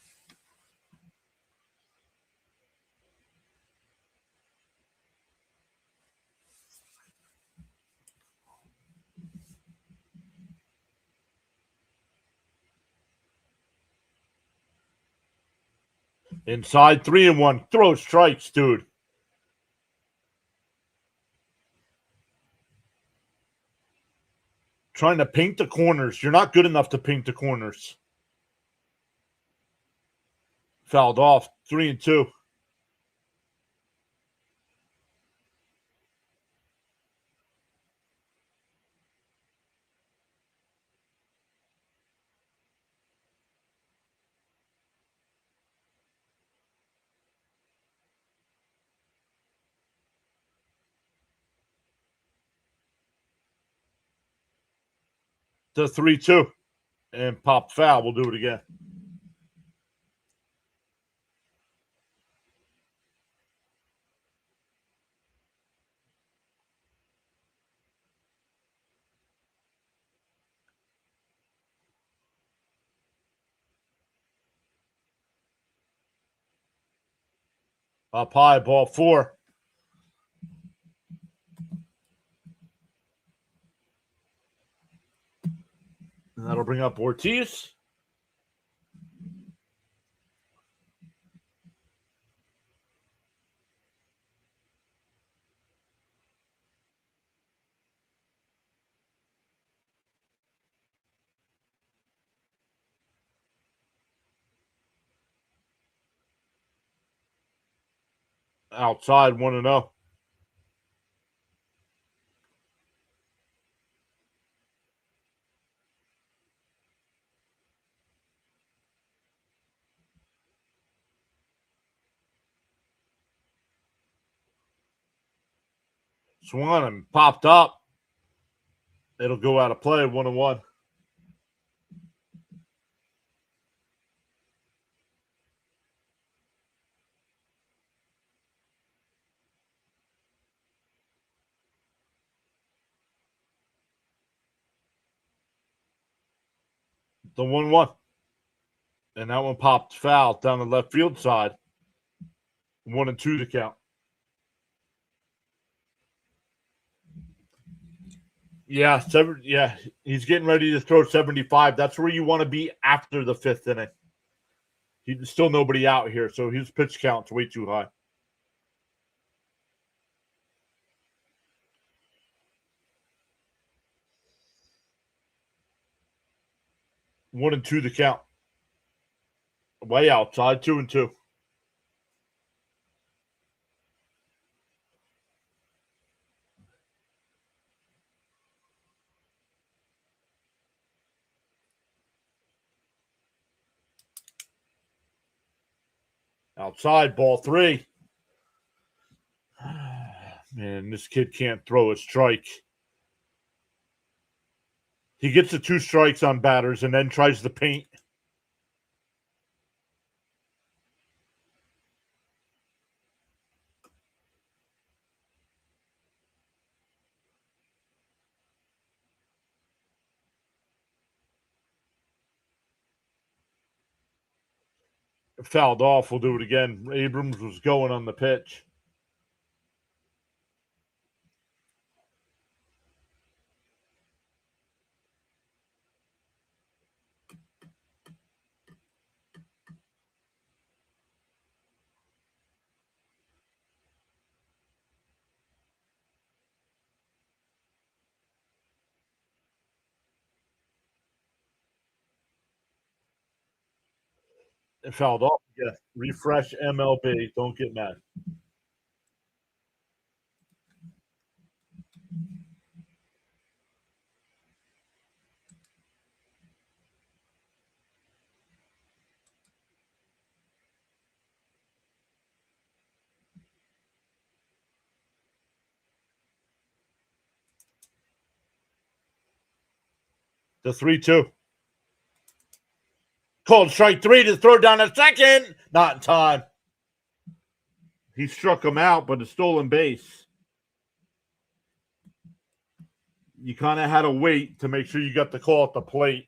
Inside, 3-1. Throw strikes, dude. Trying to paint the corners. You're not good enough to paint the corners. Fouled off. 3-2. To 3-2. And pop foul. We'll do it again. Up high, ball 4. And that'll bring up Ortiz. – Outside 1-0. Swung and popped up. It'll go out of play 1-1. The 1-1. And that one popped foul down the left field side. 1-2 to count. Yeah, he's getting ready to throw 75. That's where you want to be after the fifth inning. He's still nobody out here, so his pitch count's way too high. 1-2 to count. Way outside, 2-2. Outside, ball 3. Man, this kid can't throw a strike. He gets the 2 strikes on batters and then tries to paint. Fouled off. We'll do it again. Abrams was going on the pitch. It fouled off. Yeah. Refresh MLB. Don't get mad. The 3-2. Called strike 3 to throw down a second. Not in time. He struck him out, but a stolen base. You kind of had to wait to make sure you got the call at the plate.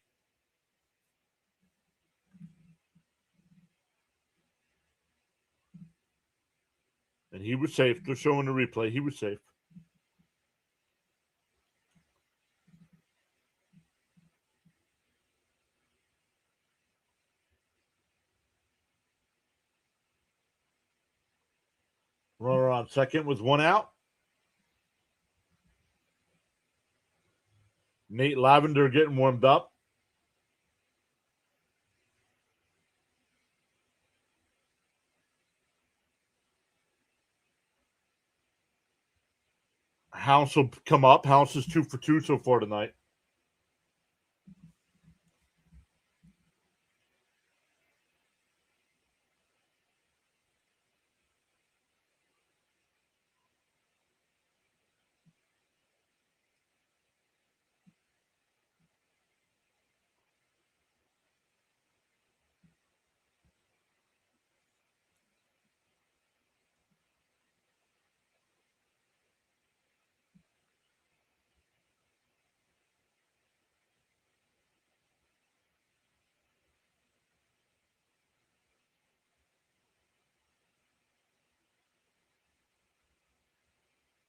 And he was safe. They're showing the replay. He was safe. Runner on second with 1 out. Nate Lavender getting warmed up. House will come up. House is 2 for 2 so far tonight.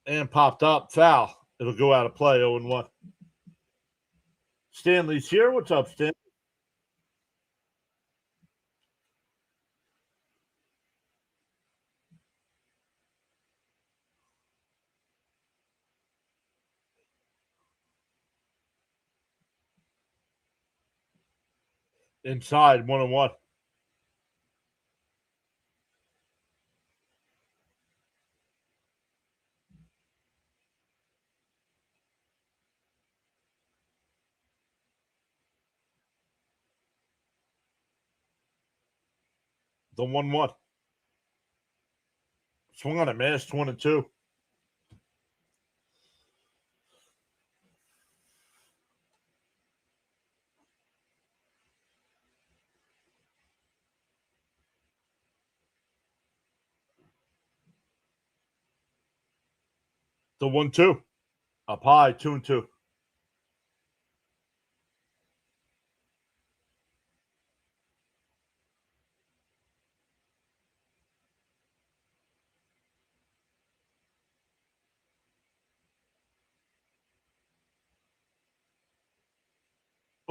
And popped up. Foul. It'll go out of play 0-1. Stanley's here. What's up, Stan? Inside 1-1. The 1-1. Swung on a miss, 1-2. The 1-2. Up high, 2-2.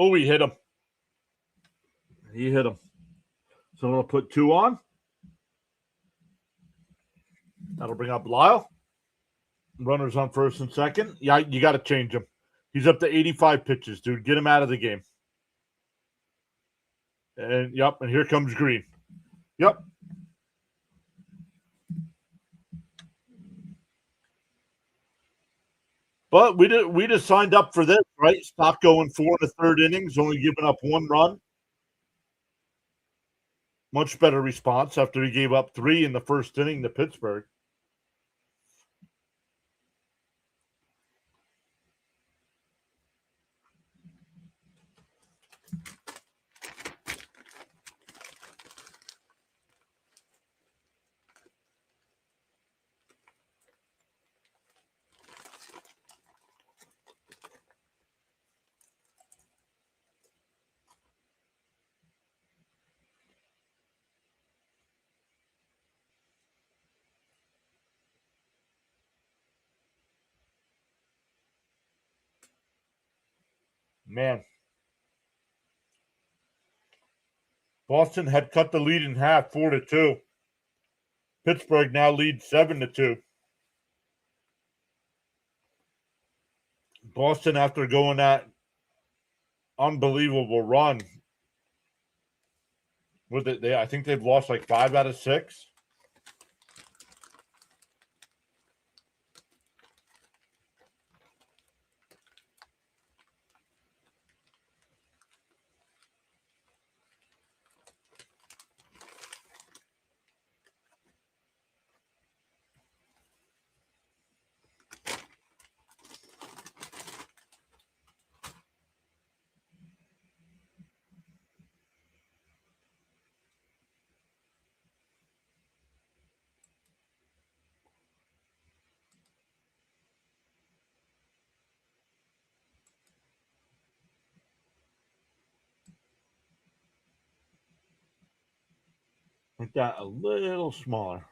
Oh, he hit him. He hit him. So we'll put 2 on. That'll bring up Lyle. Runners on first and second. Yeah, you got to change him. He's up to 85 pitches, dude. Get him out of the game. And yep, and here comes Green. Yep. But we just signed up for this, right? Stop going 4 in the third innings, only giving up 1 run. Much better response after he gave up 3 in the first inning to Pittsburgh. Man. Boston had cut the lead in half, 4-2. Pittsburgh now leads 7-2. Boston, after going that unbelievable run, with it, I think they've lost like 5 out of 6. Make that a little smaller.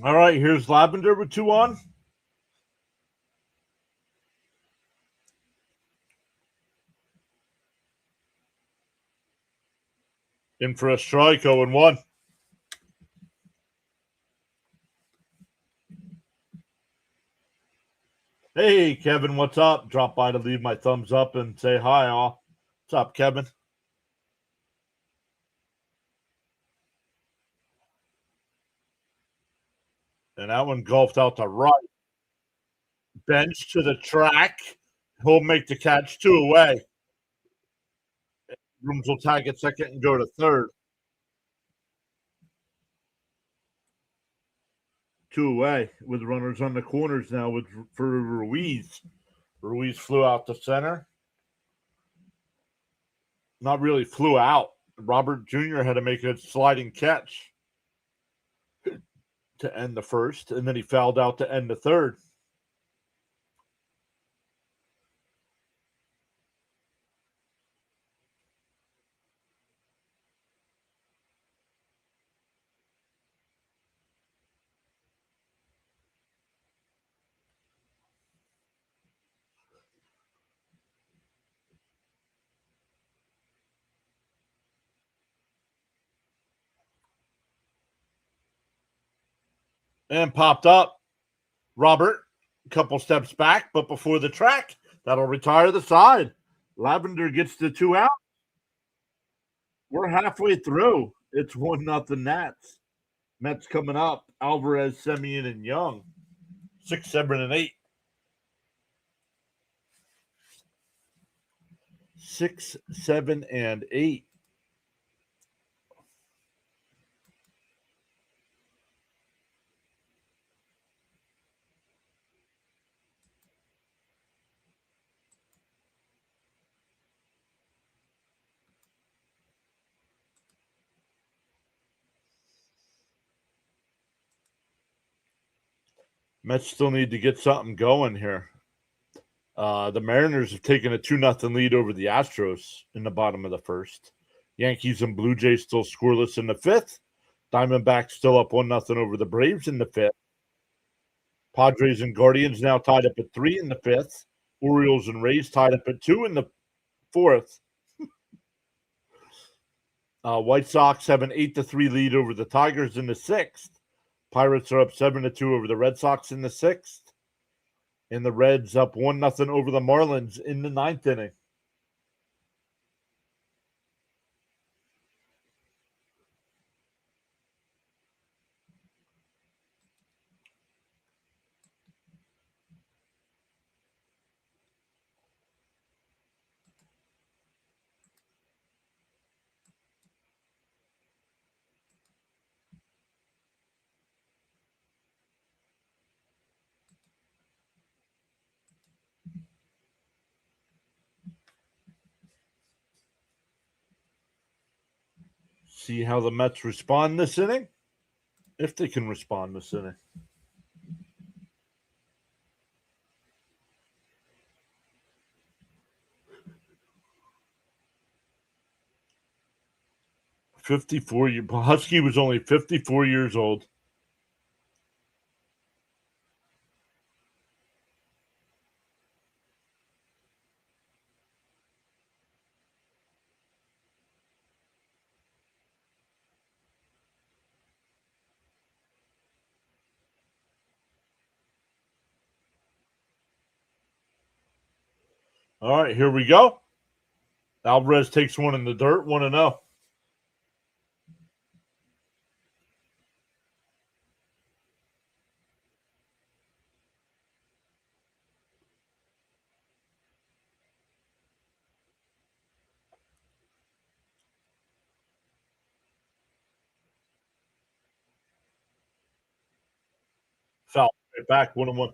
All right, here's Lavender with 2 on. In for a strike, 0-1. Hey, Kevin, what's up? Drop by to leave my thumbs up and say hi, all. What's up, Kevin? And that one golfed out to right. Bench to the track. He'll make the catch 2 away. Rooms will tag at second and go to third. 2 away with runners on the corners now for Ruiz. Ruiz flew out to center. Not really flew out. Robert Jr. had to make a sliding catch to end the first, and then he fouled out to end the third. and popped up. Robert, a couple steps back, but before the track, that'll retire the side. Lavender gets the 2 out. We're halfway through. It's 1-0 Nats. Mets coming up. Alvarez, Semien, and Young. 6, 7, and 8. 6, 7, and 8. Mets still need to get something going here. The Mariners have taken a 2-0 lead over the Astros in the bottom of the first. Yankees and Blue Jays still scoreless in the fifth. Diamondbacks still up 1-0 over the Braves in the fifth. Padres and Guardians now tied up at 3 in the fifth. Orioles and Rays tied up at 2 in the fourth. White Sox have an 8-3 lead over the Tigers in the sixth. Pirates are up 7-2 over the Red Sox in the sixth. And the Reds up 1-0 over the Marlins in the ninth inning. See how the Mets respond this inning? If they can respond this inning. Husky was only 54 years old. All right, here we go. Alvarez takes one in the dirt, 1-0. Foul. Right back, 1-1.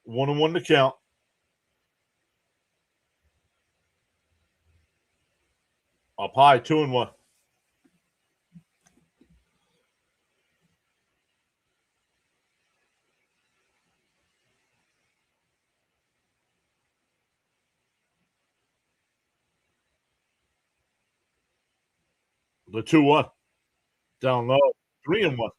One and one to count. Up high, 2-1. The 2-1. Down low, 3-1.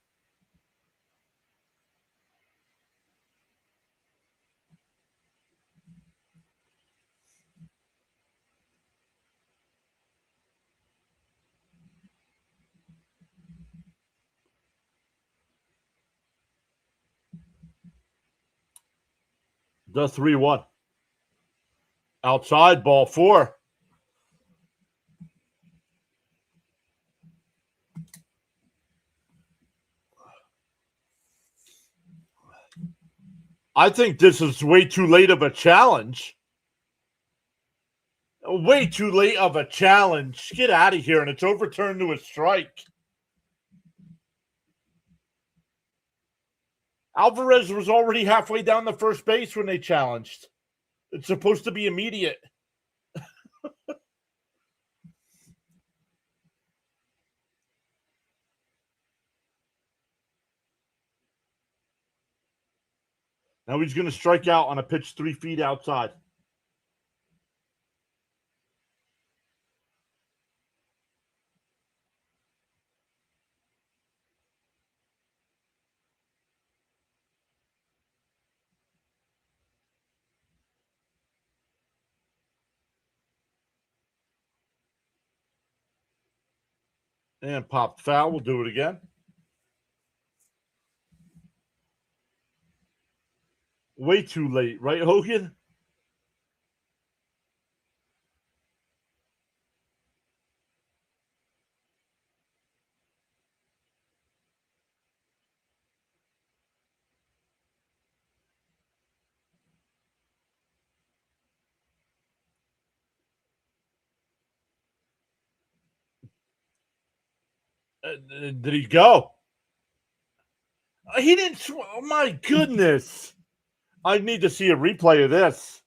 The 3-1. Outside, ball 4. I think this is way too late of a challenge. Way too late of a challenge. Get out of here, and it's overturned to a strike. Alvarez was already halfway down the first base when they challenged. It's supposed to be immediate. Now he's going to strike out on a pitch 3 feet outside. And popped foul. We'll do it again. Way too late, right, Hogan? Did he go? He didn't. Oh my goodness! I need to see a replay of this.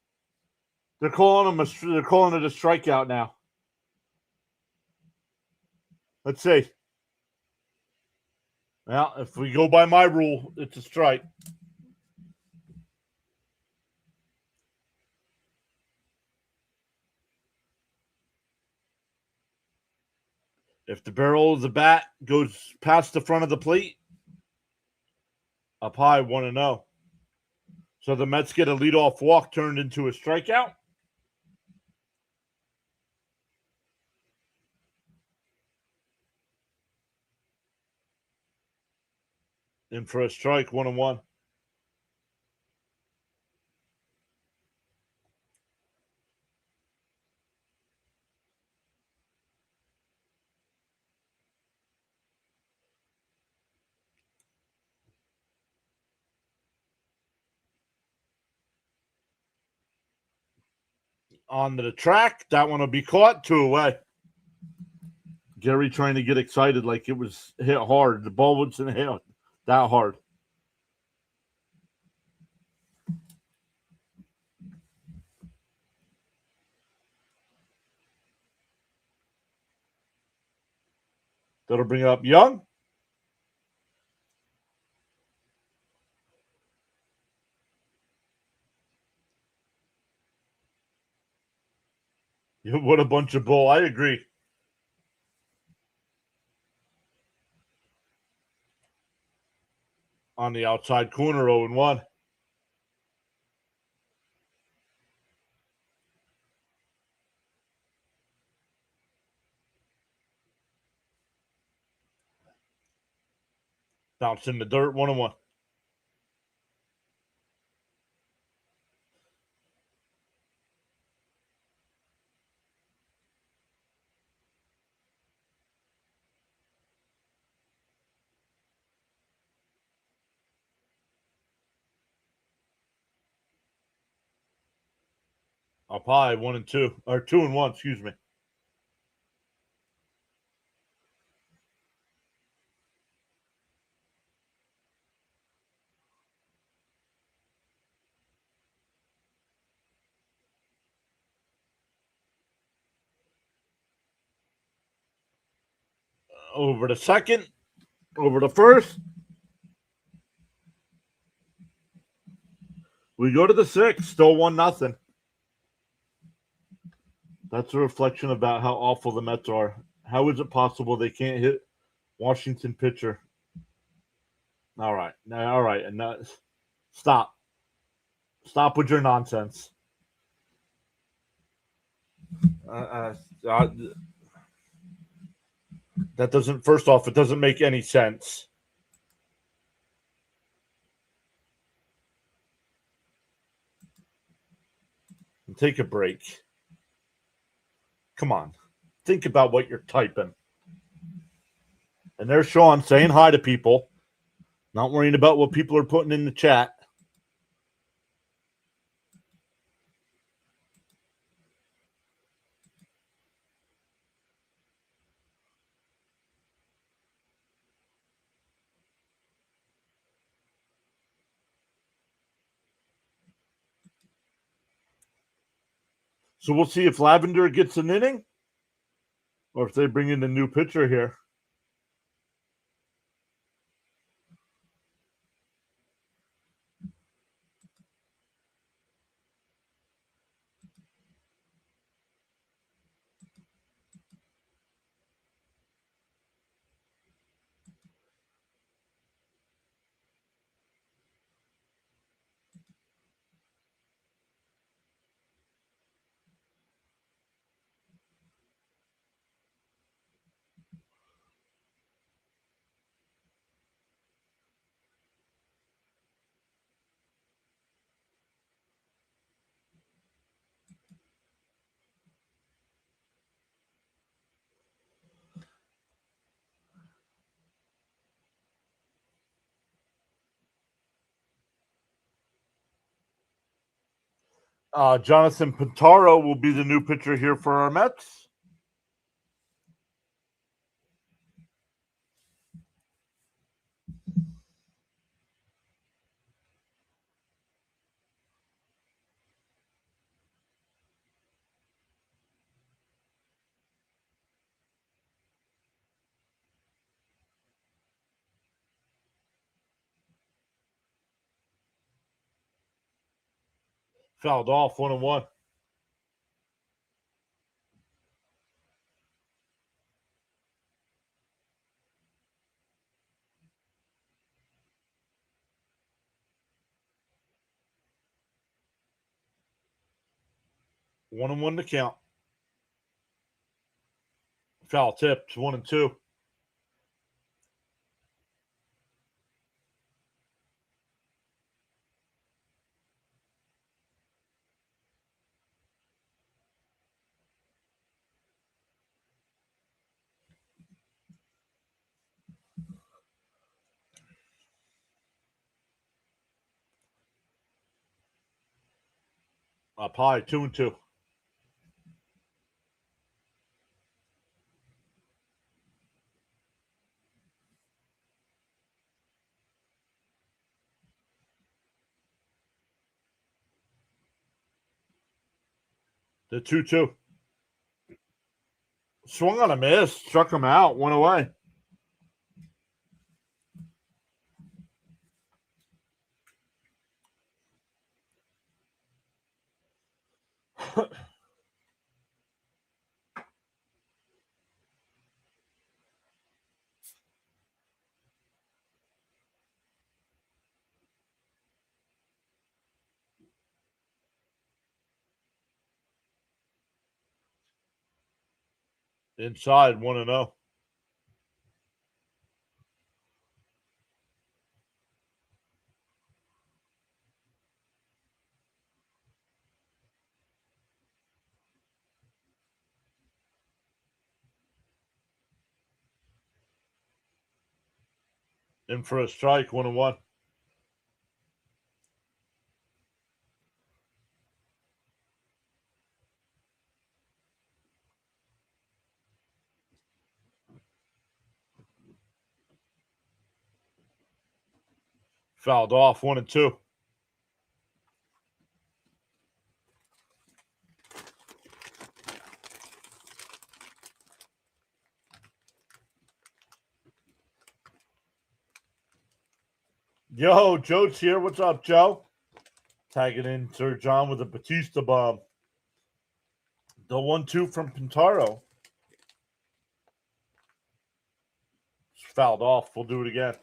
They're calling him. They're calling it a strikeout now. Let's see. Well, if we go by my rule, it's a strike. If the barrel of the bat goes past the front of the plate, up high, 1-0. So the Mets get a leadoff walk turned into a strikeout. In for a strike, 1-1. On the track, that one will be caught, 2 away. Gary trying to get excited like it was hit hard. The ball wasn't hit that hard. That'll bring up Young. What a bunch of bull. I agree. On the outside corner, 0-1. Bounce in the dirt, 1-1. Up high, 1-2. Or 2-1, excuse me. Over to second. Over to first. We go to the sixth. Still 1-0. That's a reflection about how awful the Mets are. How is it possible they can't hit Washington pitcher? All right. All right. And stop. Stop with your nonsense. That doesn't, first off, it doesn't make any sense. Take a break. Come on. Think about what you're typing. And there's Sean saying hi to people, not worrying about what people are putting in the chat. So we'll see if Lavender gets an inning or if they bring in a new pitcher here. Jonathan Pintaro will be the new pitcher here for our Mets. Fouled off 1-1. One and one to count. Foul tipped 1-2. Up high 2-2. The 2-2. Swung on a miss, struck him out, went away. Inside 1-0. In for a strike 1-1. Fouled off 1-2. Yo, Joe's here. What's up, Joe? Tagging in Sir John with a Batista bomb. The 1-2 from Pintaro. Fouled off. We'll do it again.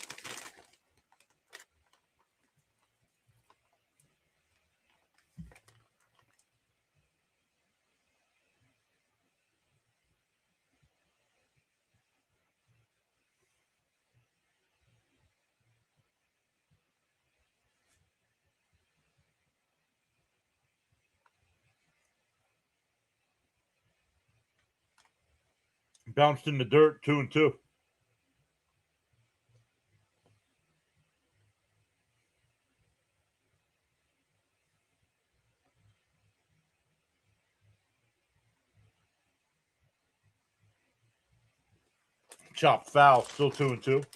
Bounced in the dirt 2-2. Chop foul. Still 2-2.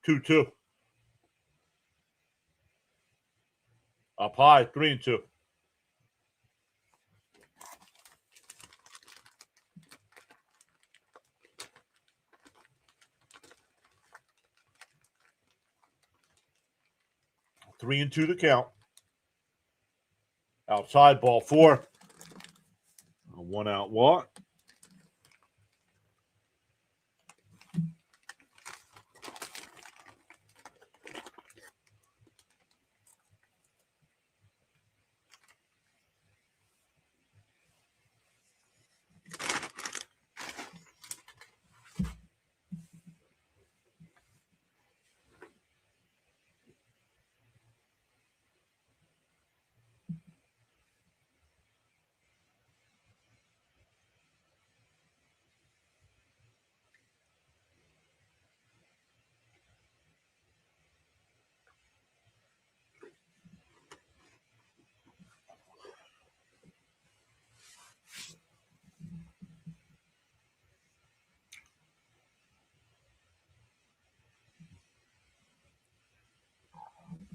2-2. Up high 3-2. 3-2 to count. Outside ball 4. A 1-out walk.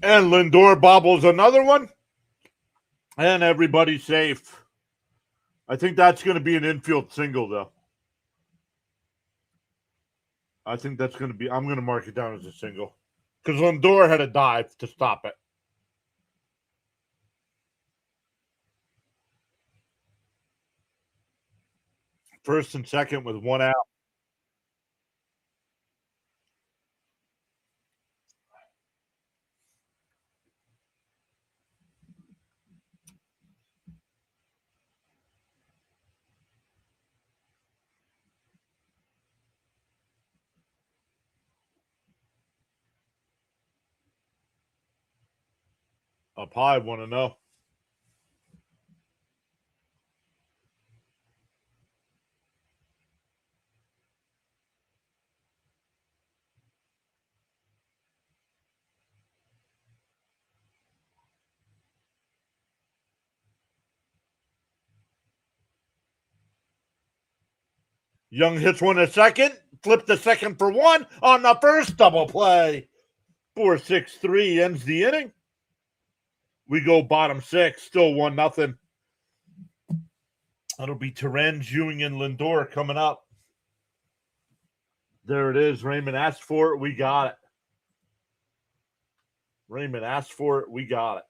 And Lindor bobbles another one. And everybody's safe. I think that's going to be an infield single, though. I think that's going to be, I'm going to mark it down as a single. Because Lindor had a dive to stop it. First and second with one out. Up high, want to know. Young hits one a second. Flip the second for one on the first double play. 4-6-3 ends the inning. We go bottom six, still 1-0. That'll be Terens, Ewing, and Lindor coming up. There it is. Raymond asked for it. We got it. Raymond asked for it. We got it.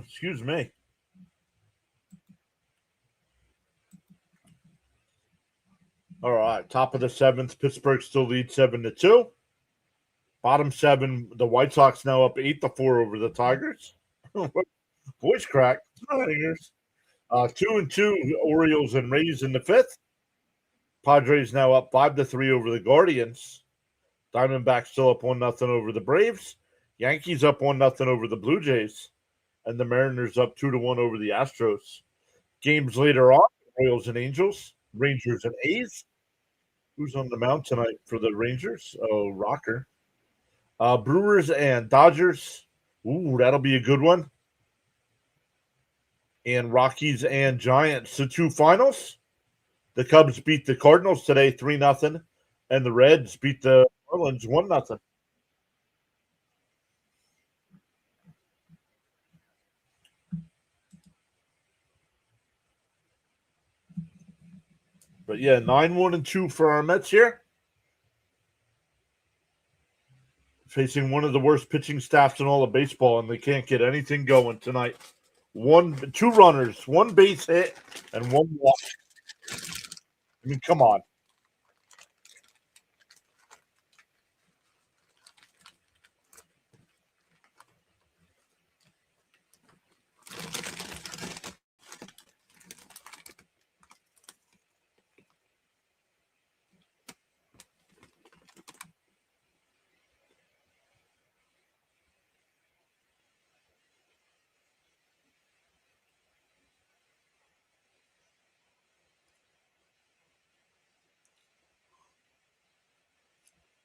Excuse me. All right. Top of the seventh. Pittsburgh still leads 7-2. Bottom seven. The White Sox now up 8-4 over the Tigers. Voice crack. Tigers. 2-2. Orioles and Rays in the fifth. Padres now up 5-3 over the Guardians. Diamondbacks still up 1-0 over the Braves. Yankees up 1-0 over the Blue Jays. And the Mariners up 2-1 over the Astros. Games later on, Royals and Angels, Rangers and A's. Who's on the mound tonight for the Rangers? Oh, Rocker. Brewers and Dodgers. Ooh, that'll be a good one. And Rockies and Giants. The two finals. The Cubs beat the Cardinals today 3-0. And the Reds beat the Marlins 1-0. But yeah, 9-1-2 for our Mets here. Facing one of the worst pitching staffs in all of baseball, and they can't get anything going tonight. Two runners, one base hit, and one walk. I mean, come on.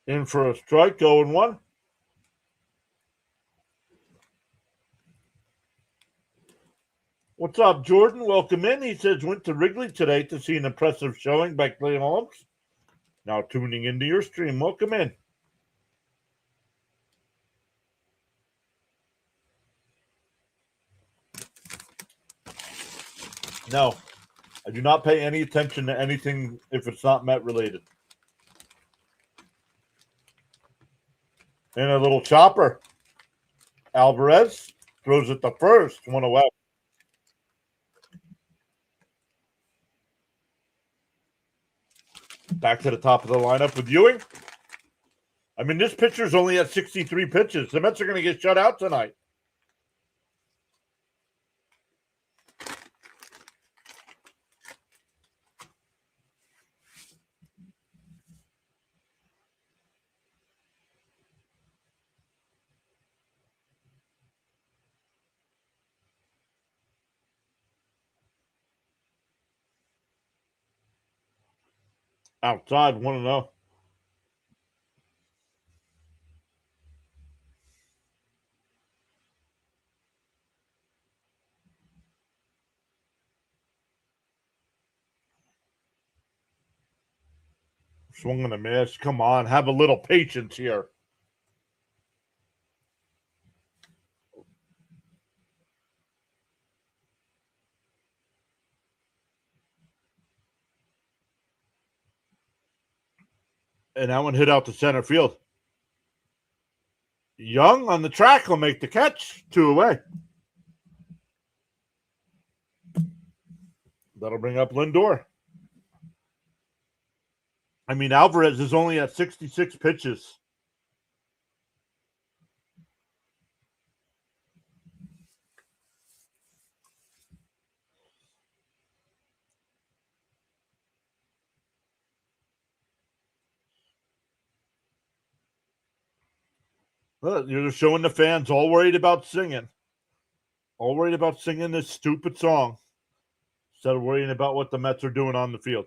In for a strike, going one. What's up, Jordan? Welcome in. He says went to Wrigley today to see an impressive showing by Clay Holmes. Now tuning into your stream. Welcome in. No, I do not pay any attention to anything if it's not Met related. And a little chopper. Alvarez throws it the first, one away. Back to the top of the lineup with Ewing. I mean, this pitcher's only at 63 pitches. The Mets are going to get shut out tonight. Outside, 1-0. Swung and a miss. Come on, have a little patience here. And that one hit out to center field. Young on the track will make the catch. 2 away. That'll bring up Lindor. I mean, Alvarez is only at 66 pitches. Look, you're showing the fans all worried about singing. All worried about singing this stupid song instead of worrying about what the Mets are doing on the field.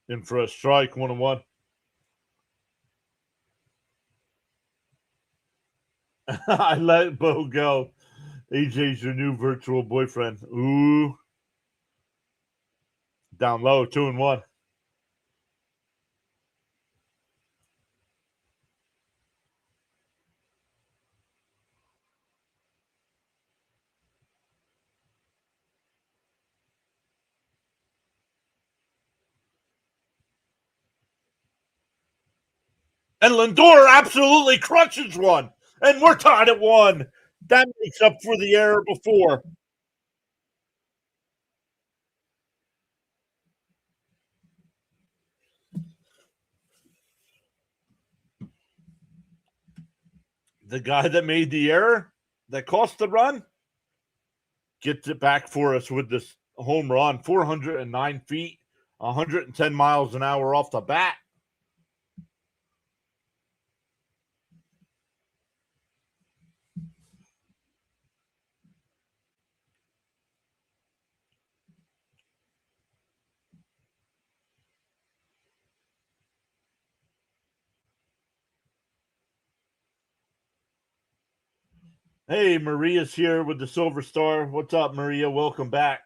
In for a strike, 1-1. I let Bo go. AJ's your new virtual boyfriend. Ooh. Down low, 2-1. And Lindor absolutely crushes one. And we're tied at 1. That makes up for the error before. The guy that made the error that cost the run gets it back for us with this home run. 409 feet, 110 miles an hour off the bat. Hey, Maria's here with the Silver Star. What's up, Maria? Welcome back.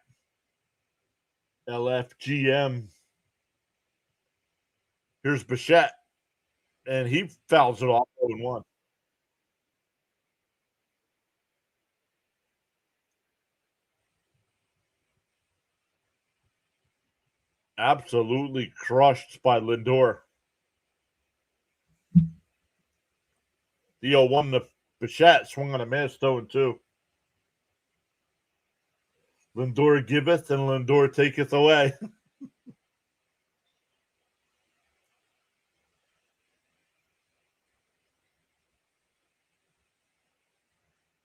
LFGM. Here's Bichette, and he fouls it off 0-1. Absolutely crushed by Lindor. The 0-1 to Bichette, swung on a miss, 0-2. Lindor giveth and Lindor taketh away.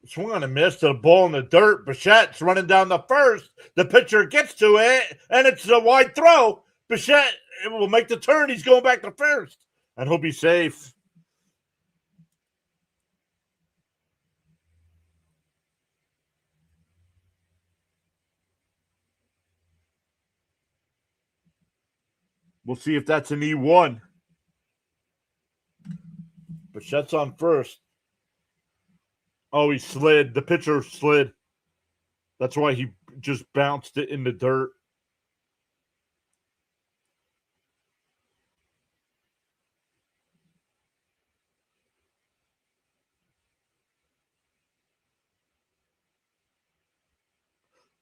Swung on a miss to the ball in the dirt. Bichette's running down the first. The pitcher gets to it, and it's a wide throw. Bichette will make the turn. He's going back to first, and he'll be safe. We'll see if that's an E1. Bichette's on first. Oh, he slid. The pitcher slid. That's why he just bounced it in the dirt.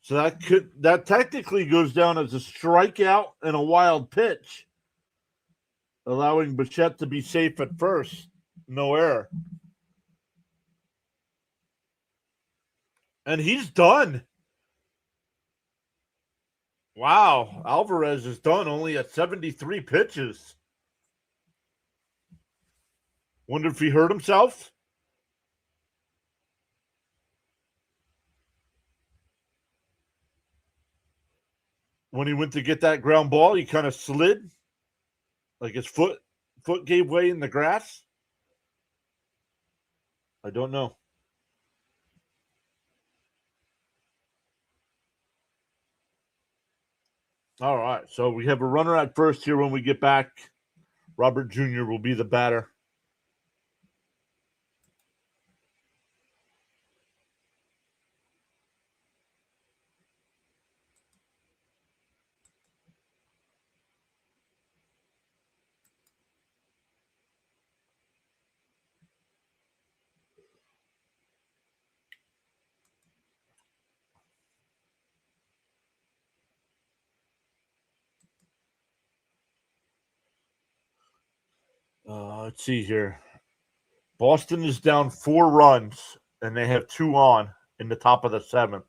So that technically goes down as a strikeout and a wild pitch, allowing Bichette to be safe at first. No error. And he's done. Wow. Alvarez is done only at 73 pitches. Wonder if he hurt himself? When he went to get that ground ball, he kind of slid. Like his foot gave way in the grass. I don't know. All right. So we have a runner at first here when we get back. Robert Jr. will be the batter. Let's see here. Boston is down 4 runs, and they have 2 on in the top of the 7th.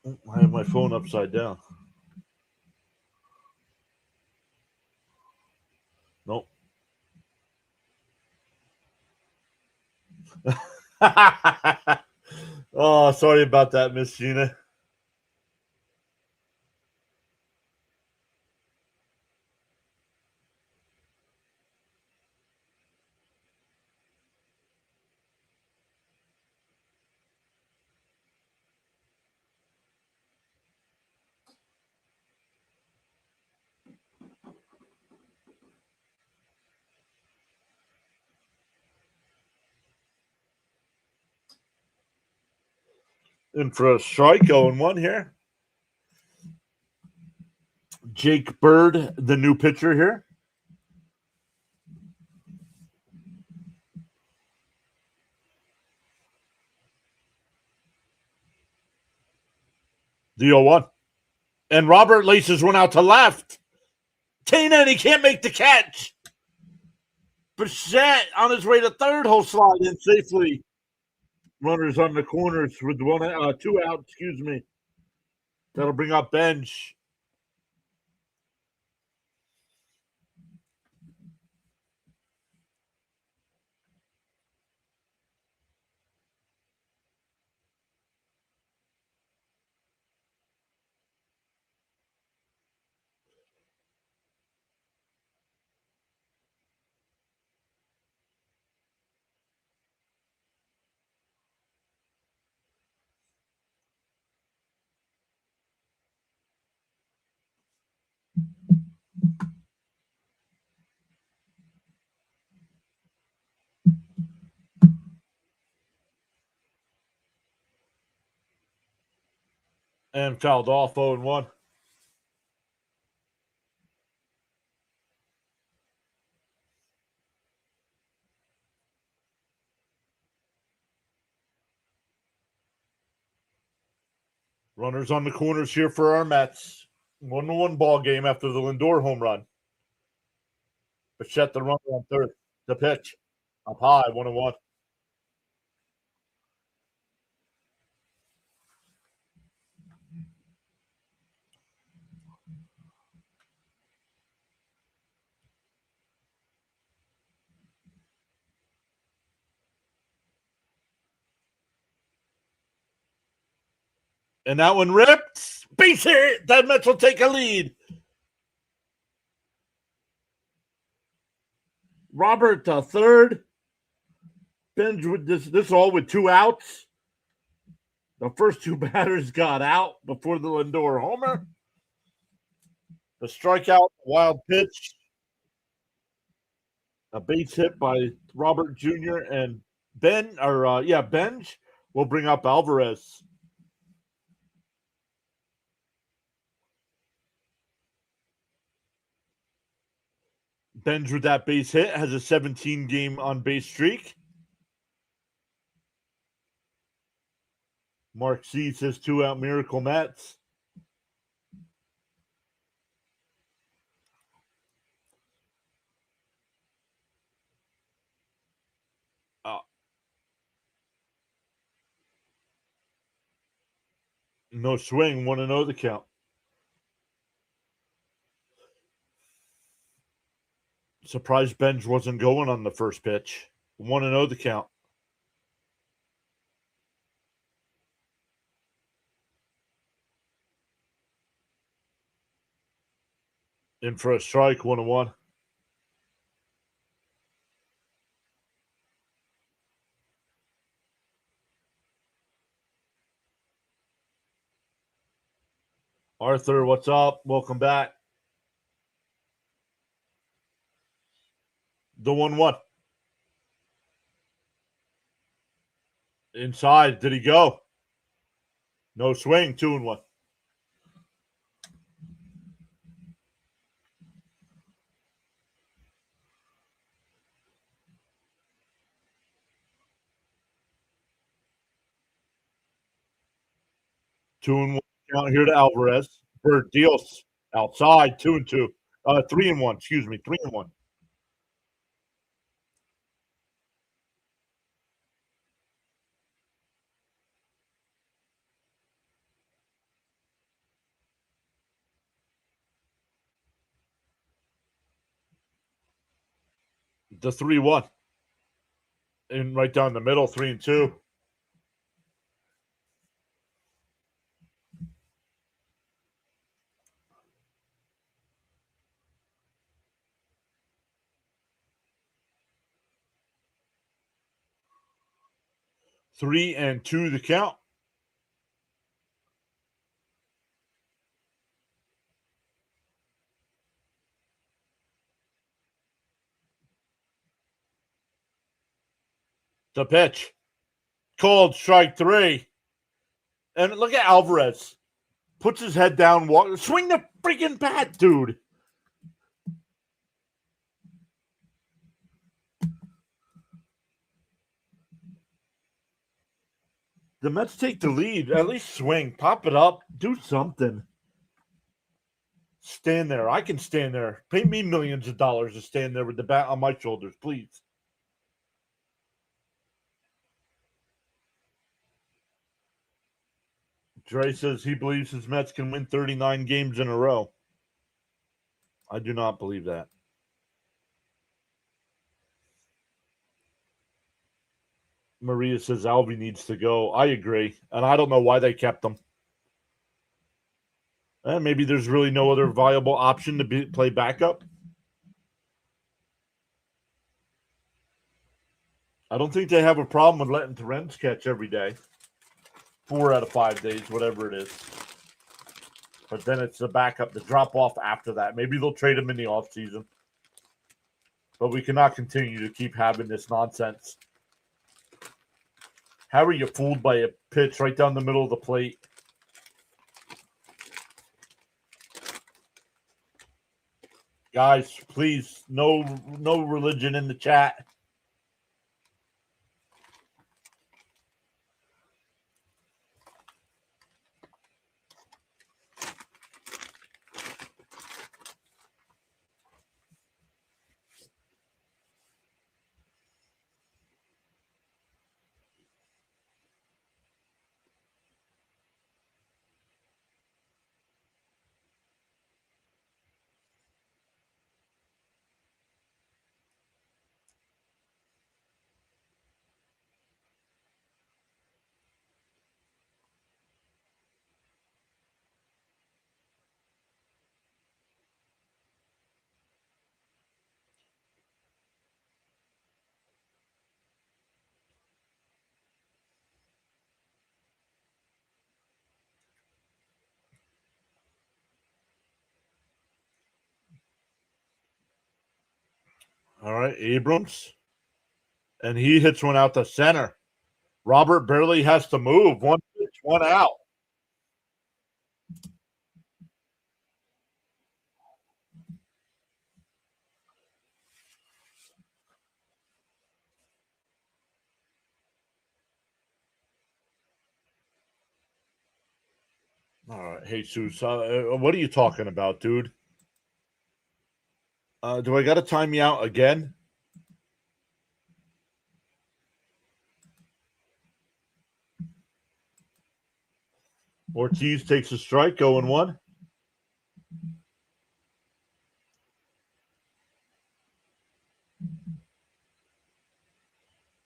I have my phone upside down. Nope. Oh, sorry about that, Miss Gina. In for a strike, 0-1 here. Jake Bird, the new pitcher here. The 0-1. And Robert laces one out to left. Tana, and he can't make the catch. Bichette on his way to third, he'll slide in safely. Runners on the corners with 2 out, excuse me. That'll bring up Bench. And fouled off 0-1. Runners on the corners here for our Mets. 1-1 ball game after the Lindor home run. Bichette the runner on third. The pitch. Up high, 1-1. And that one ripped. Base hit. That Mets will take a lead. Robert third. Benj with this all with 2 outs. The first 2 batters got out before the Lindor homer. The strikeout, wild pitch. A base hit by Robert Jr. and Benj will bring up Alvarez. Benj with that base hit has a 17-game on-base streak. Mark C says 2-out miracle Mets. No swing, 1-0 the count. Surprised Benj wasn't going on the first pitch. 1-0 the count. In for a strike, 1-1. Arthur, what's up? Welcome back. The 1-1. Inside. Did he go? No swing. 2-1. 2-1 count here to Alvarez. Bird deals outside 2-2. 3-1. Excuse me, 3-1. The 3-1. And right down the middle, 3-2. Three and two the count. The pitch. Called strike three. And look at Alvarez. Puts his head down, swing the freaking bat, dude. The Mets take the lead. At least swing. Pop it up. Do something. Stand there. I can stand there. Pay me millions of dollars to stand there with the bat on my shoulders, please. Dre says he believes his Mets can win 39 games in a row. I do not believe that. Maria says Alvy needs to go. I agree. And I don't know why they kept him. Maybe there's really no other viable option to play backup. I don't think they have a problem with letting Terrence catch every day. 4 out of 5 days, whatever it is. But then it's the backup, the drop off after that. Maybe they'll trade him in the offseason. But we cannot continue to keep having this nonsense. How are you fooled by a pitch right down the middle of the plate? Guys, please, no religion in the chat. All right, Abrams. And he hits one out the center. Robert barely has to move. One pitch, one out. All right, Jesus. What are you talking about, dude? Do I got to time you out again? Ortiz takes a strike, 0-1.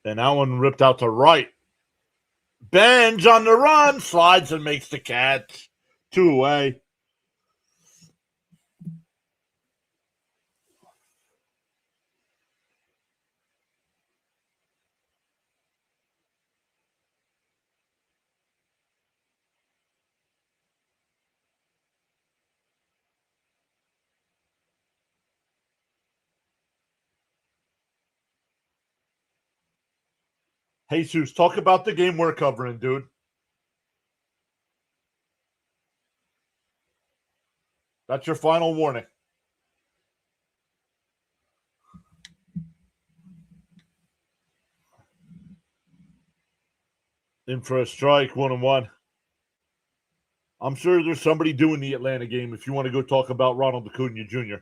And that one ripped out to right. Benj on the run, slides and makes the catch. 2 away. Jesus, talk about the game we're covering, dude. That's your final warning. In for a strike, 1-1. I'm sure there's somebody doing the Atlanta game if you want to go talk about Ronald Acuna Jr.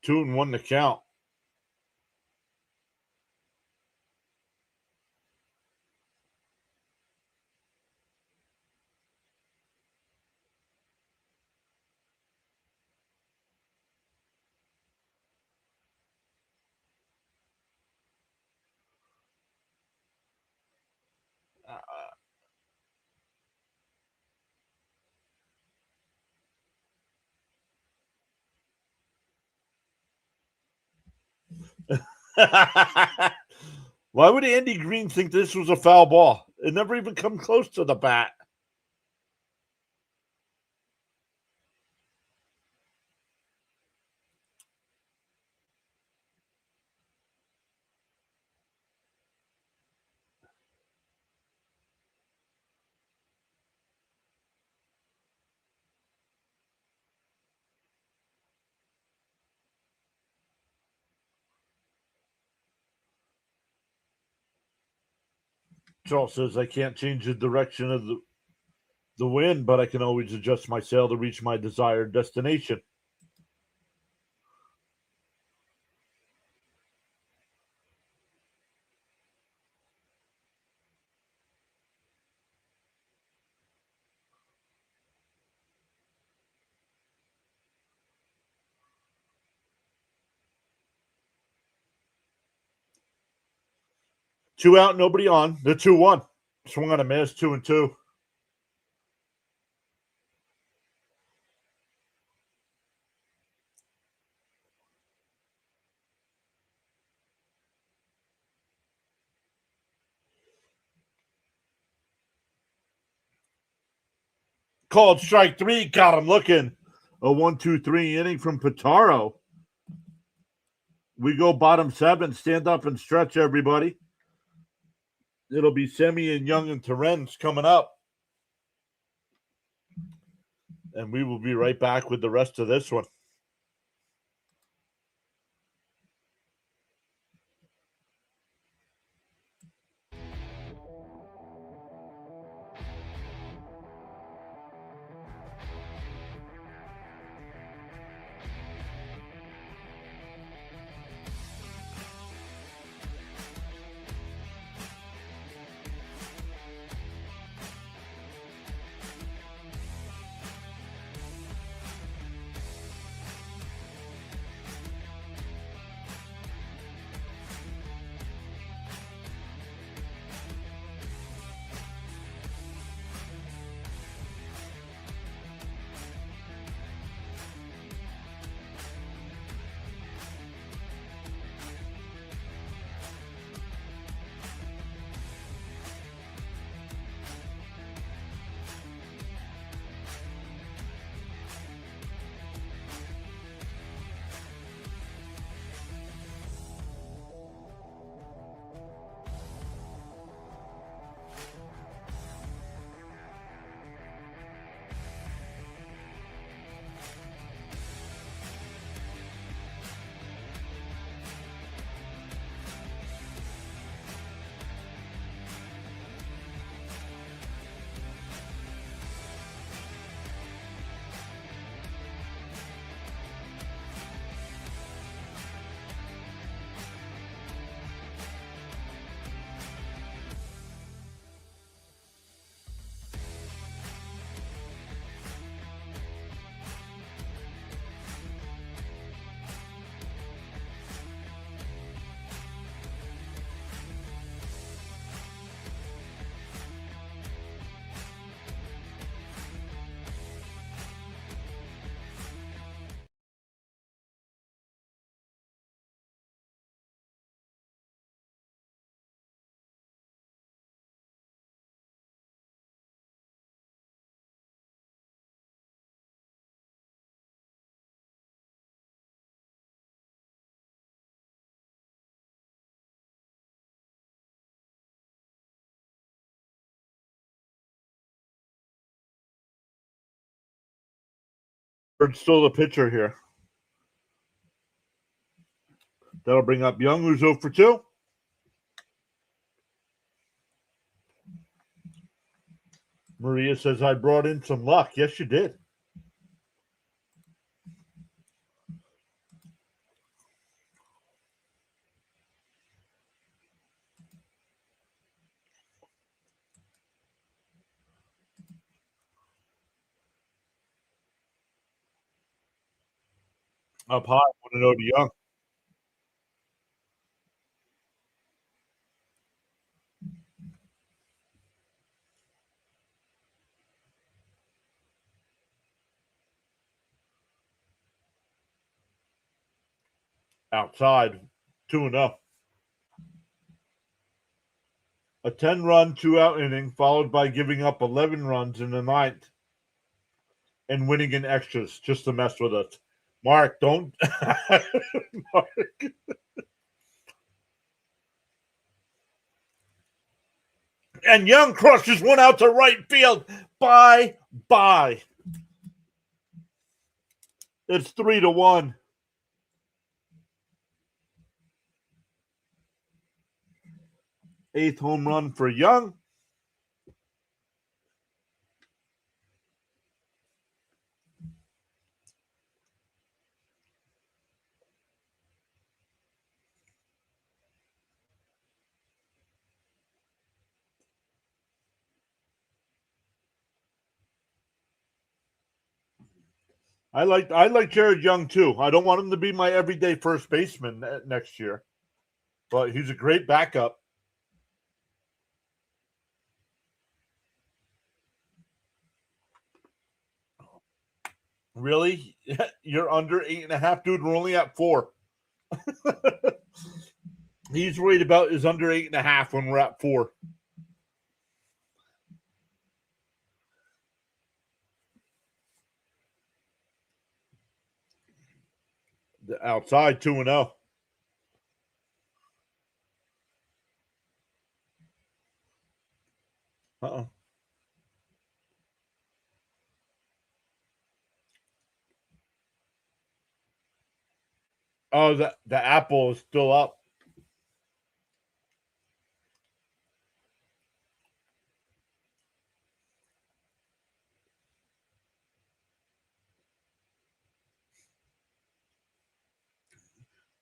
Two and one to count. Why would Andy Green think this was a foul ball? It never even come close to the bat. Charles says I can't change the direction of the wind, but I can always adjust my sail to reach my desired destination. Two out, nobody on. The 2-1. Swung on a miss, 2-2. Called strike three. Got him looking. A 1-2-3 inning from Pitaro. We go bottom seven. Stand up and stretch, everybody. It'll be Semien, Young, and Terrence coming up. And we will be right back with the rest of this one. Bird's still the pitcher here. That'll bring up Young, who's 0 for 2. Maria says, I brought in some luck. Yes, you did. Up high, 1-0 to Young. Outside, 2-0. A 10-run, 2-out inning, followed by giving up 11 runs in the ninth and winning in extras just to mess with us. Mark, don't. Mark. And Young crushes one out to right field. Bye. It's 3-1. Eighth home run for Young. I like Jared Young too. I don't want him to be my everyday first baseman next year, but he's a great backup. Really? You're under 8.5, dude. We're only at 4. He's worried about is under 8.5 when we're at 4. The outside 2-0. Uh-oh. Oh, the apple is still up.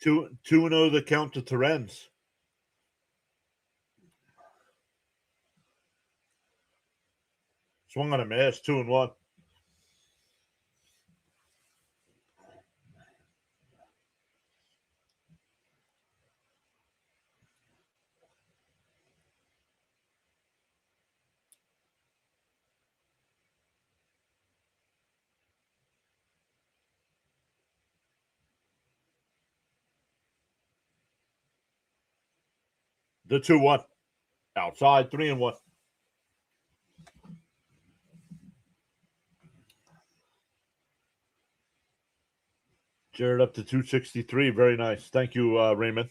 Two and 0 the count to Terens. Swung on a miss, 2-1. The 2-1. Outside 3-1. Jared up to 263. Very nice. Thank you, Raymond.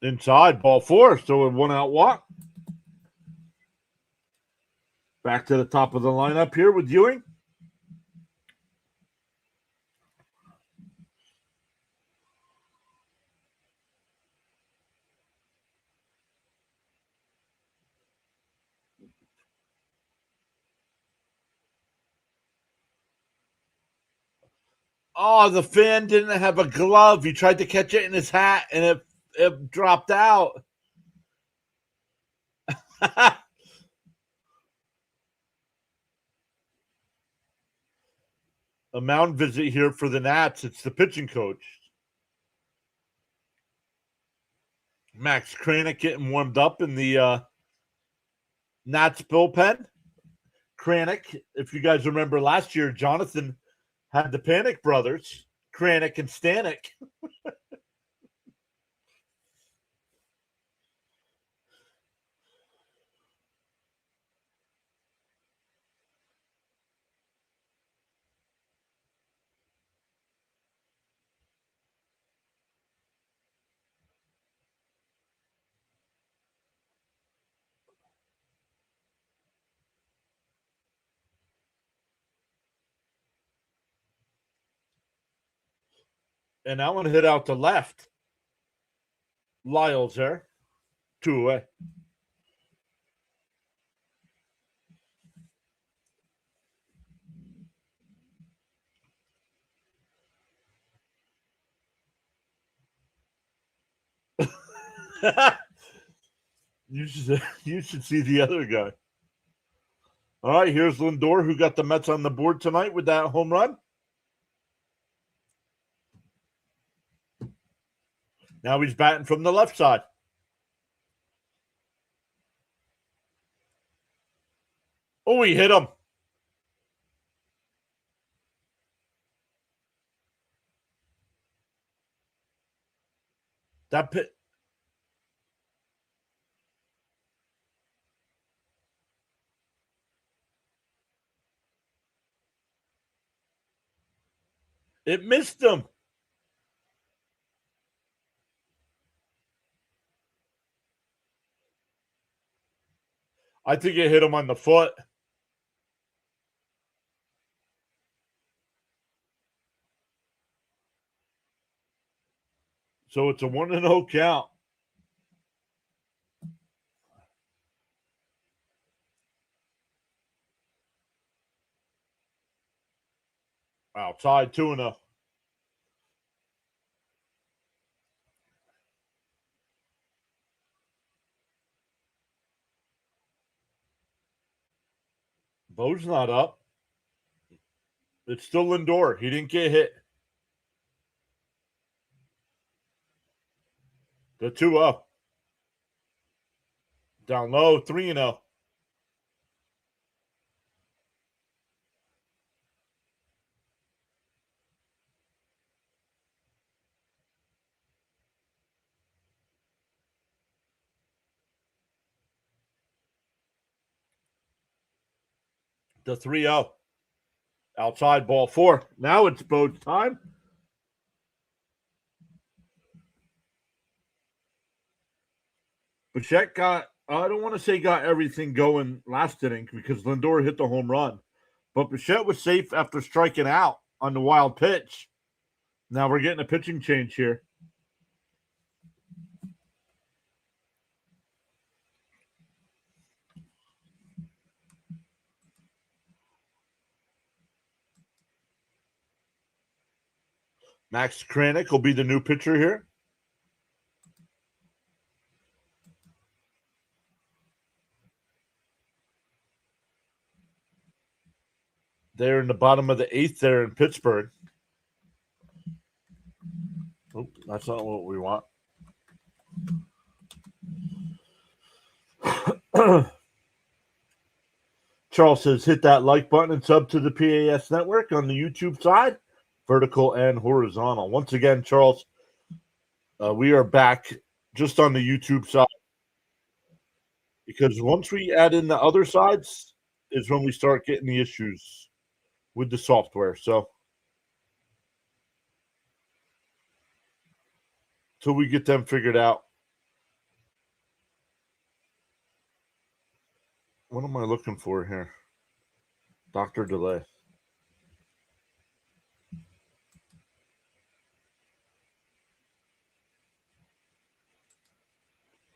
Inside, ball 4. So a 1-out walk. Back to the top of the lineup here with Ewing. Oh, the fan didn't have a glove. He tried to catch it in his hat, and it dropped out. A mound visit here for the Nats. It's the pitching coach. Max Kranick getting warmed up in the Nats bullpen. Kranick, if you guys remember last year, Jonathan had the Panic brothers, Kranick and Stanek. And that one hit out to left. Lyle's there. 2 away. You should see the other guy. All right, here's Lindor, who got the Mets on the board tonight with that home run. Now he's batting from the left side. Oh, he hit him. That pit. It missed him. I think it hit him on the foot. So it's a 1-0 count. Outside 2-0. Bo's not up. It's still Lindor. He didn't get hit. The 2-0. Down low, 3-0. The 3-0. Outside ball 4. Now it's Bo's time. Bichette got, I don't want to say got everything going last inning because Lindor hit the home run. But Bichette was safe after striking out on the wild pitch. Now we're getting a pitching change here. Max Kranick will be the new pitcher here. They're in the bottom of the 8th there in Pittsburgh. Oh, that's not what we want. Charles says hit that like button and sub to the PAS network on the YouTube side, vertical and horizontal. Once again, Charles, we are back just on the YouTube side because once we add in the other sides is when we start getting the issues with the software. So till we get them figured out. What am I looking for here? Dr. Delay.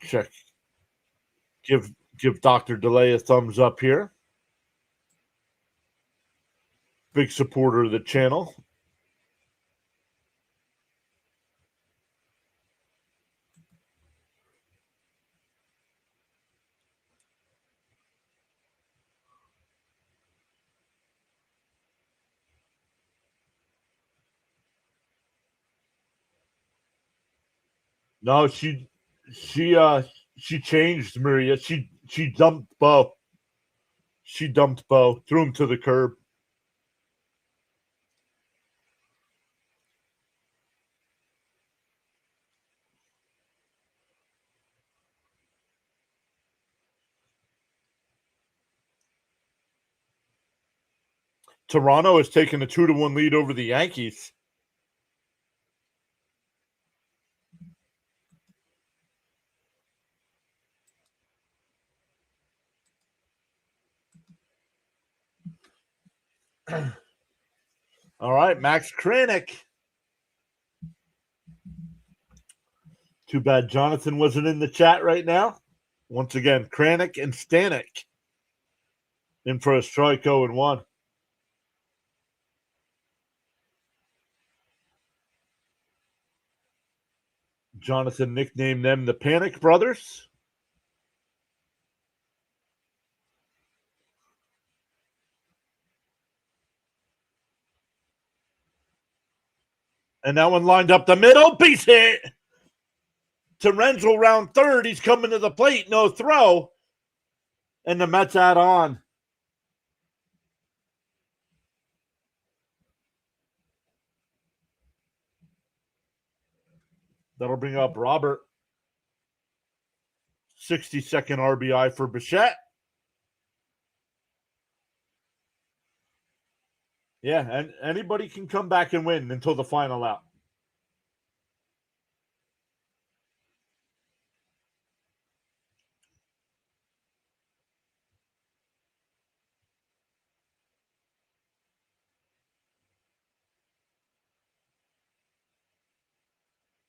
Check. Give Dr. Delay a thumbs up here. Big supporter of the channel. No, she changed Maria. She dumped Bo. She dumped Bo, threw him to the curb. Toronto has taken a 2-1 lead over the Yankees. All right, Max Kranick. Too bad Jonathan wasn't in the chat right now. Once again, Kranick and Stanek in for a strike 0-1. Jonathan nicknamed them the Panic Brothers. And that one lined up the middle. Base hit. Terenzo round third. He's coming to the plate. No throw. And the Mets add on. That'll bring up Robert. 62nd RBI for Bichette. Yeah, and anybody can come back and win until the final out.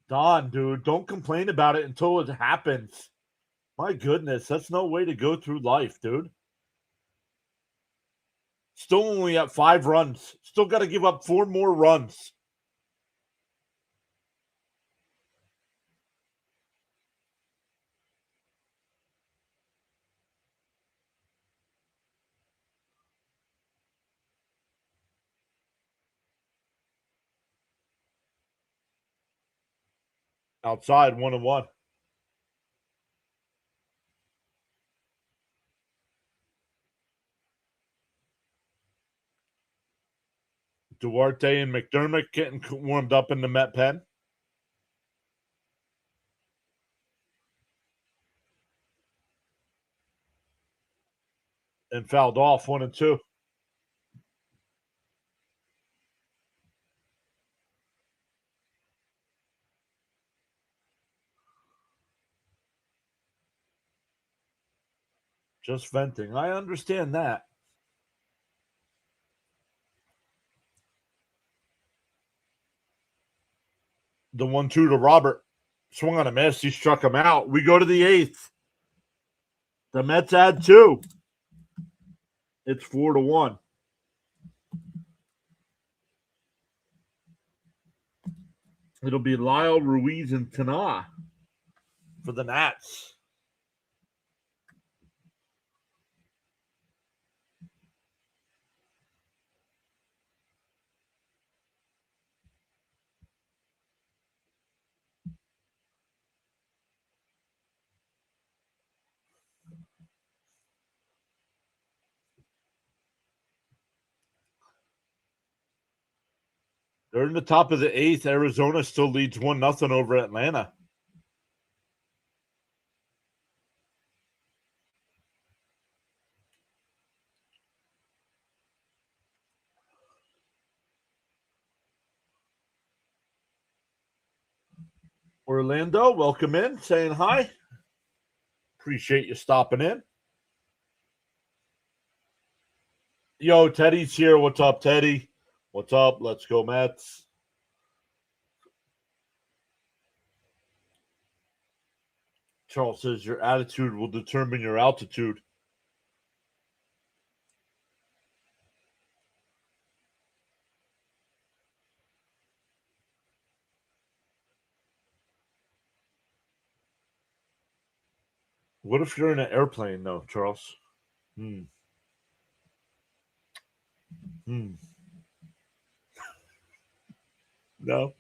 Don, dude, don't complain about it until it happens. My goodness, that's no way to go through life, dude. Still only at 5 runs. Still got to give up 4 more runs. Outside, 1-1. Duarte and McDermott getting warmed up in the Met pen. And fouled off 1-2. Just venting. I understand that. The 1-2 to Robert. Swung on a miss. He struck him out. We go to the 8th. The Mets add 2. It's 4-1. It'll be Lyle, Ruiz, and Tana for the Nats. They're in the top of the 8th. Arizona still leads 1-0 over Atlanta. Orlando, welcome in. Saying hi. Appreciate you stopping in. Yo, Teddy's here. What's up, Teddy? What's up? Let's go, Mets. Charles says your attitude will determine your altitude. What if you're in an airplane, though, Charles? No.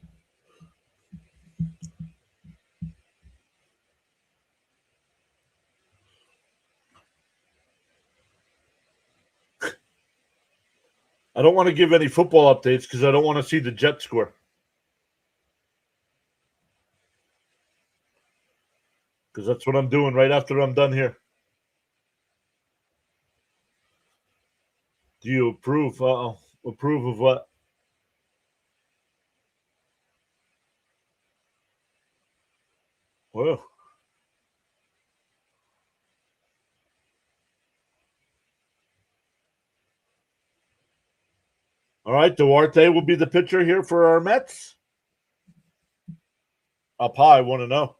I don't want to give any football updates because I don't want to see the Jet score. Because that's what I'm doing right after I'm done here. Do you approve? Approve of what? Whoa. All right, Duarte will be the pitcher here for our Mets. Up high, want to know.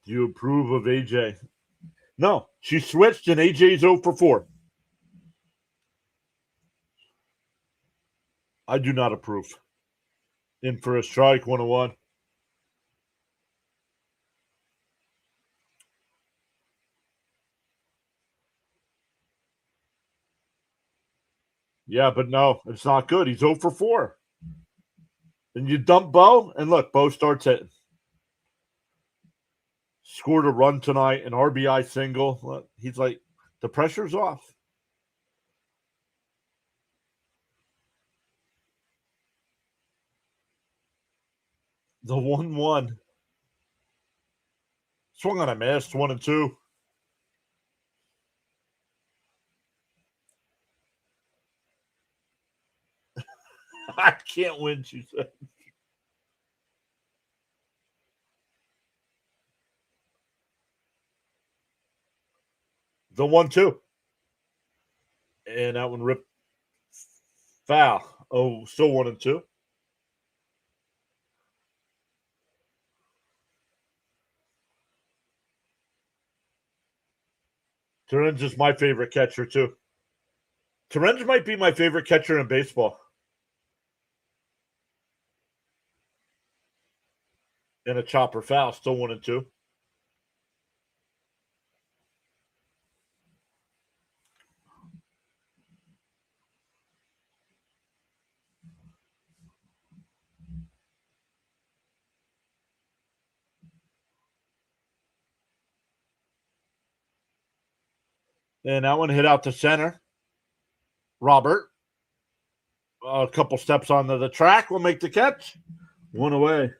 Do you approve of AJ? No, she switched and AJ's 0 for 4. I do not approve. In for a strike, 101. Yeah, but no, it's not good. He's 0 for 4. And you dump Bo, and look, Bo starts hitting. Scored a run tonight, an RBI single. Look, he's like, the pressure's off. The 1-1. Swung on a miss, 1-2. I can't win, she said. The 1-2. And that one ripped foul. Oh, still 1-2. Terrence is my favorite catcher, too. Terrence might be my favorite catcher in baseball. And a chopper foul, still 1-2. And that one hit out to center. Robert, a couple steps onto the track, will make the catch. One away.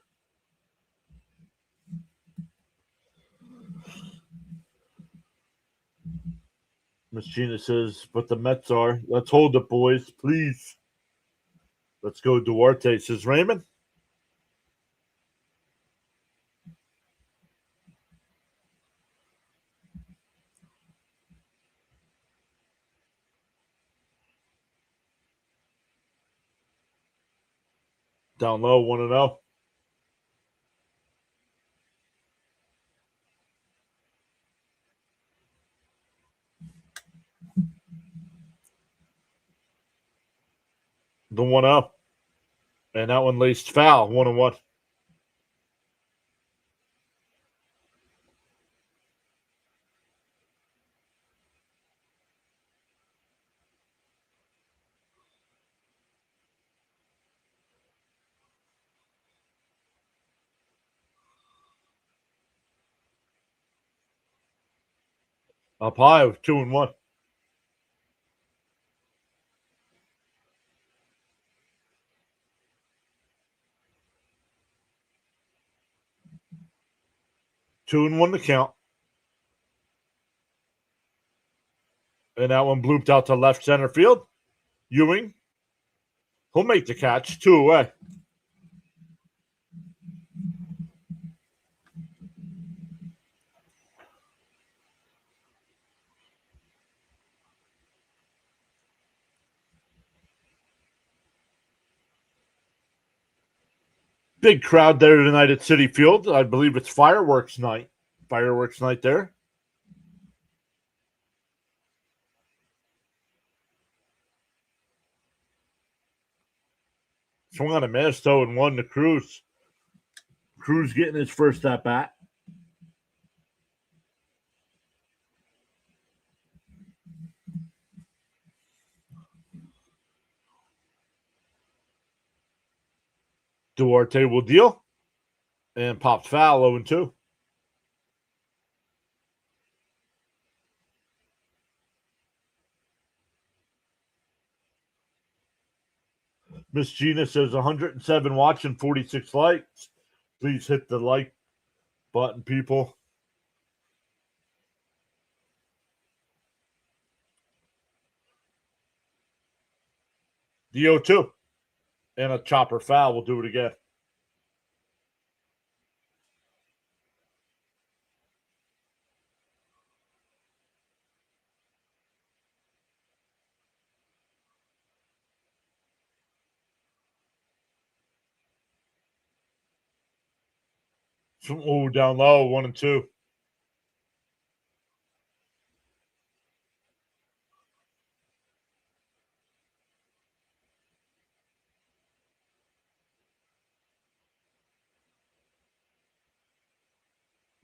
Miss Gina says, but the Mets are. Let's hold it, boys, please. Let's go, Duarte, says Raymond. Down low, 1-0. The 1-0. And that one laced foul, 1-1. Up high, 2-1. 2-1 to count. And that one blooped out to left center field. Ewing. He'll make the catch. 2 away. Big crowd there tonight at Citi Field. I believe it's fireworks night. Fireworks night there. Swung on a miss, 0-1 to Cruz. Cruz getting his first at bat. Duarte will deal. And popped foul, 0-2. Miss Gina says 107 watching, 46 likes. Please hit the like button, people. The 0-2. And a chopper foul. We'll do it again. Oh, down low, 1-2.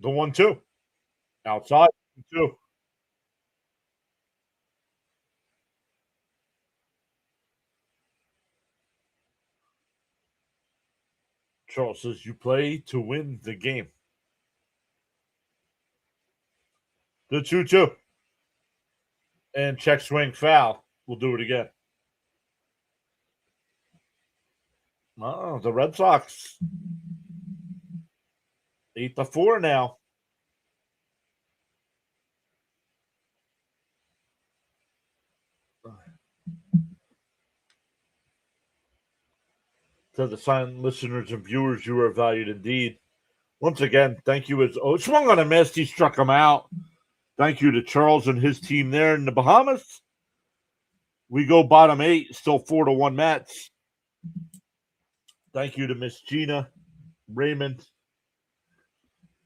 The 1-2. Outside. 2. Charles says you play to win the game. The 2-2. And check swing foul. We'll do it again. Oh, the Red Sox 8-4 now. To the silent listeners and viewers, you are valued indeed. Once again, thank you. Swung on a miss. He struck him out. Thank you to Charles and his team there in the Bahamas. We go bottom 8, still 4-1 Mets. Thank you to Miss Gina, Raymond,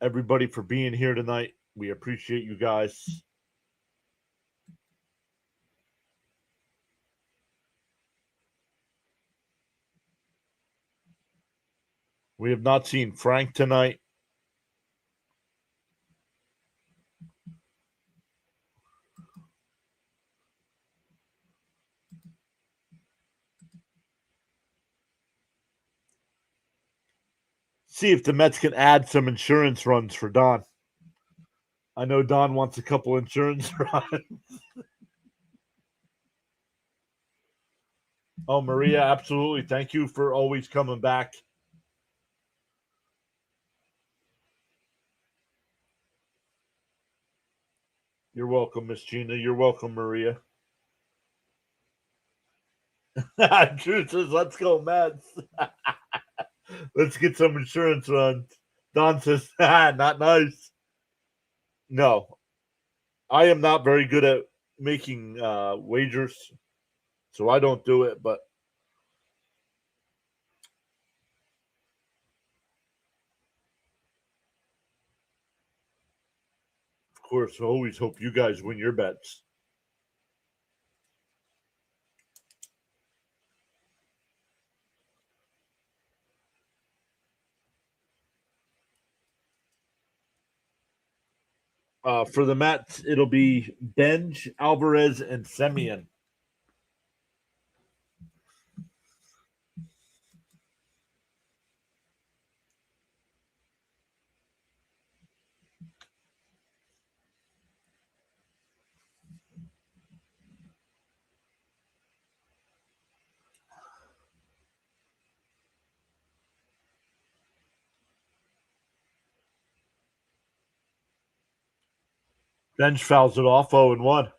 everybody for being here tonight. We appreciate you guys. We have not seen Frank tonight. See if the Mets can add some insurance runs for Don. I know Don wants a couple insurance runs. Oh, Maria, absolutely. Thank you for always coming back. You're welcome, Miss Gina. You're welcome, Maria. Drew says, let's go, Mets. Let's get some insurance runs. Don says, not nice. No, I am not very good at making wagers, so I don't do it, but of course, I always hope you guys win your bets. For the Mets, it'll be Benj, Alvarez, and Semien. Benj fouls it off 0-1.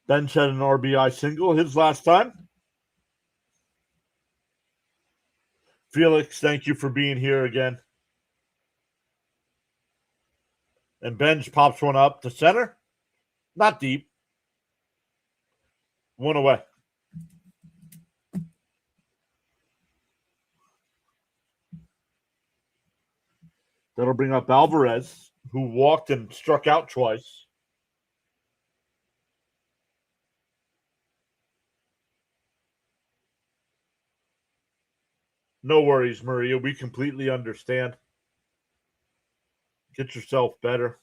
Benj had an RBI single his last time. Felix, thank you for being here again. And Benj pops one up to center. Not deep. One away. That'll bring up Alvarez, who walked and struck out twice. No worries, Maria. We completely understand. Get yourself better.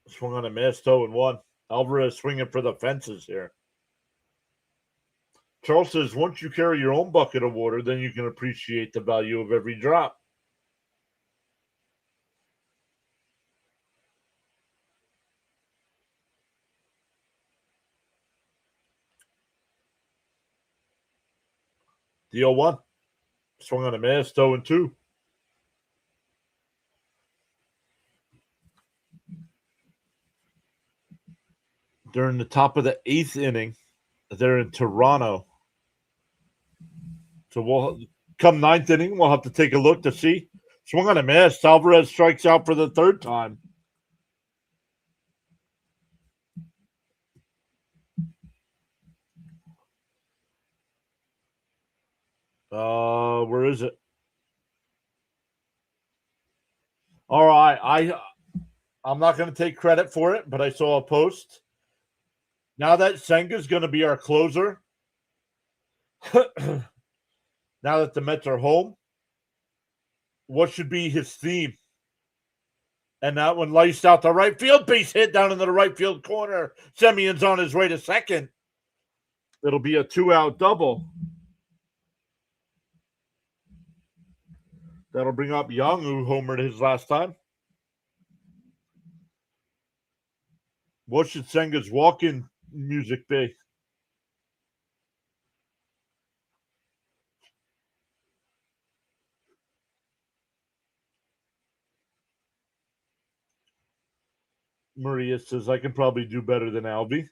Swung on a miss, 0-1. Alvarez swinging for the fences here. Charles says, once you carry your own bucket of water, then you can appreciate the value of every drop. The 0-1. Swung on a miss, 0-2. During the top of the 8th inning, they're in Toronto. So we'll come 9th inning, we'll have to take a look to see. Swung on a miss. Alvarez strikes out for the 3rd time. Where is it? All right, I'm not going to take credit for it, but I saw a post. Now that Senga's going to be our closer, now that the Mets are home, what should be his theme? And that one laced out the right field, base hit down into the right field corner. Semion's on his way to second. It'll be a 2-out double. That'll bring up Young, who homered his last time. What should Senga's walk-in music be? Maria says, I can probably do better than Albie.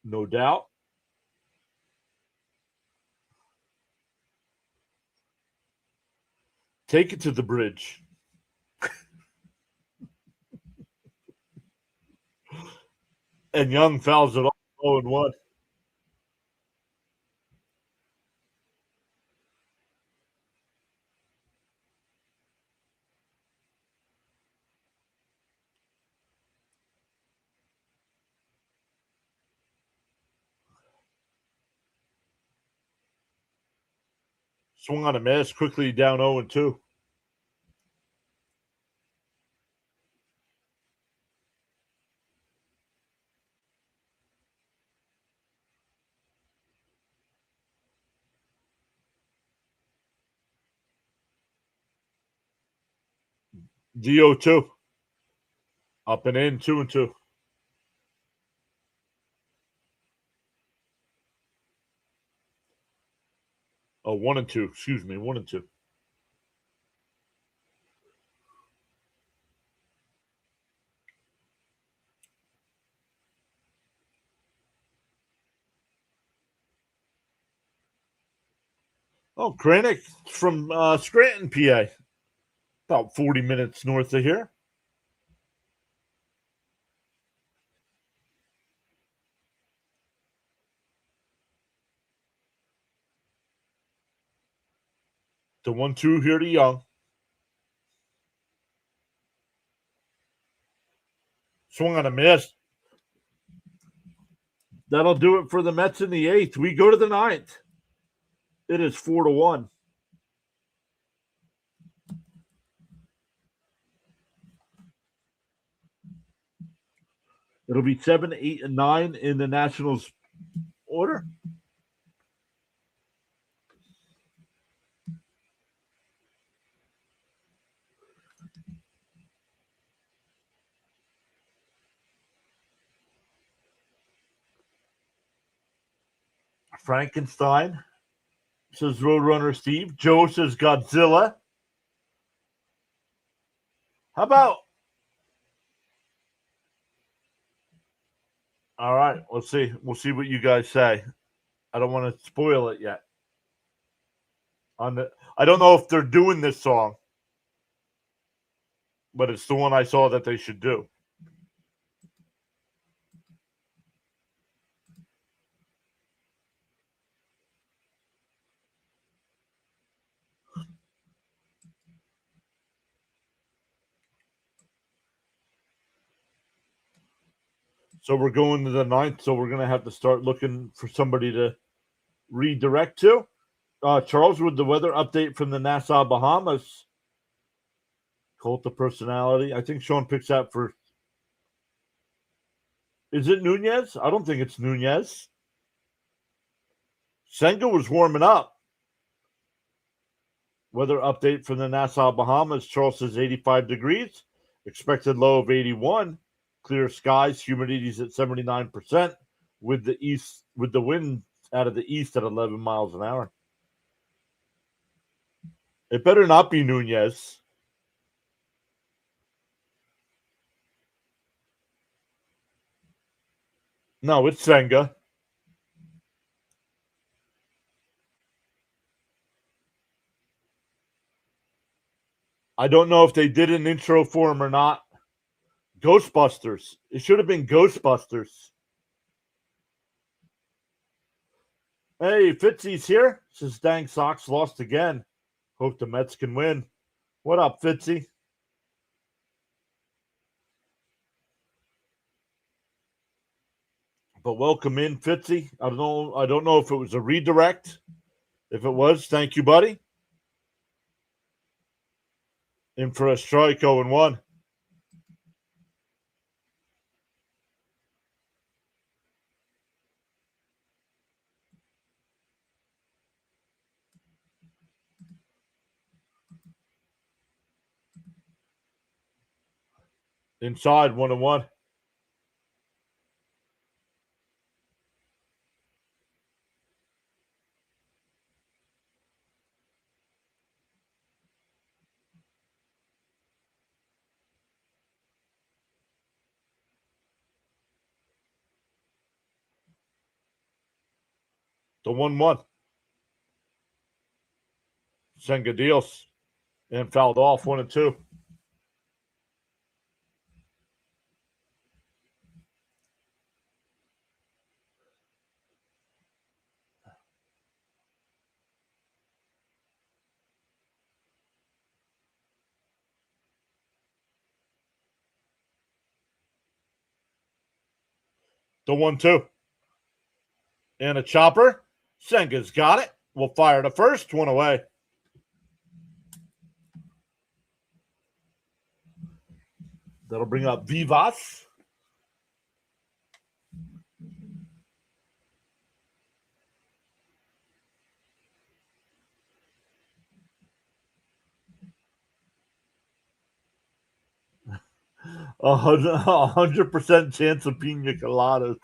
No doubt. Take it to the bridge. And Young fouls it off 0-1. Swung on a miss, quickly down 0-2. DO2. Up and in, 2-2. Oh, 1-2. Excuse me, 1-2. Oh, Granick from Scranton, PA. About 40 minutes north of here. The 1-2 here to Young. Swung on a miss. That'll do it for the Mets in the 8th. We go to the 9th. It is 4-1. It'll be 7, 8, and 9 in the Nationals order. Frankenstein says Roadrunner Steve. Joe says Godzilla. How about? All right, let's see. We'll see what you guys say. I don't want to spoil it yet. I don't know if they're doing this song, but it's the one I saw that they should do. So we're going to the 9th, so we're going to have to start looking for somebody to redirect to. Charles with the weather update from the Nassau, Bahamas. Cult of personality. I think Sean picks that for. Is it Nunez? I don't think it's Nunez. Senga was warming up. Weather update from the Nassau, Bahamas. Charles says 85 degrees. Expected low of 81. Clear skies. Humidity's at 79%. With the wind out of the east at 11 miles an hour. It better not be Nunez. No, it's Senga. I don't know if they did an intro for him or not. Ghostbusters. It should have been Ghostbusters. Hey, Fitzy's here. Says dang Sox lost again. Hope the Mets can win. What up, Fitzy? But welcome in, Fitzy. I don't know if it was a redirect. If it was, thank you, buddy. In for a strike, 0-1. Inside, 1-1. The 1-1. Senga deals and fouled off 1-2. The 1-2. And a chopper. Senga's got it. We'll fire the first one away. That'll bring up Vivas. A 100% chance of pina coladas.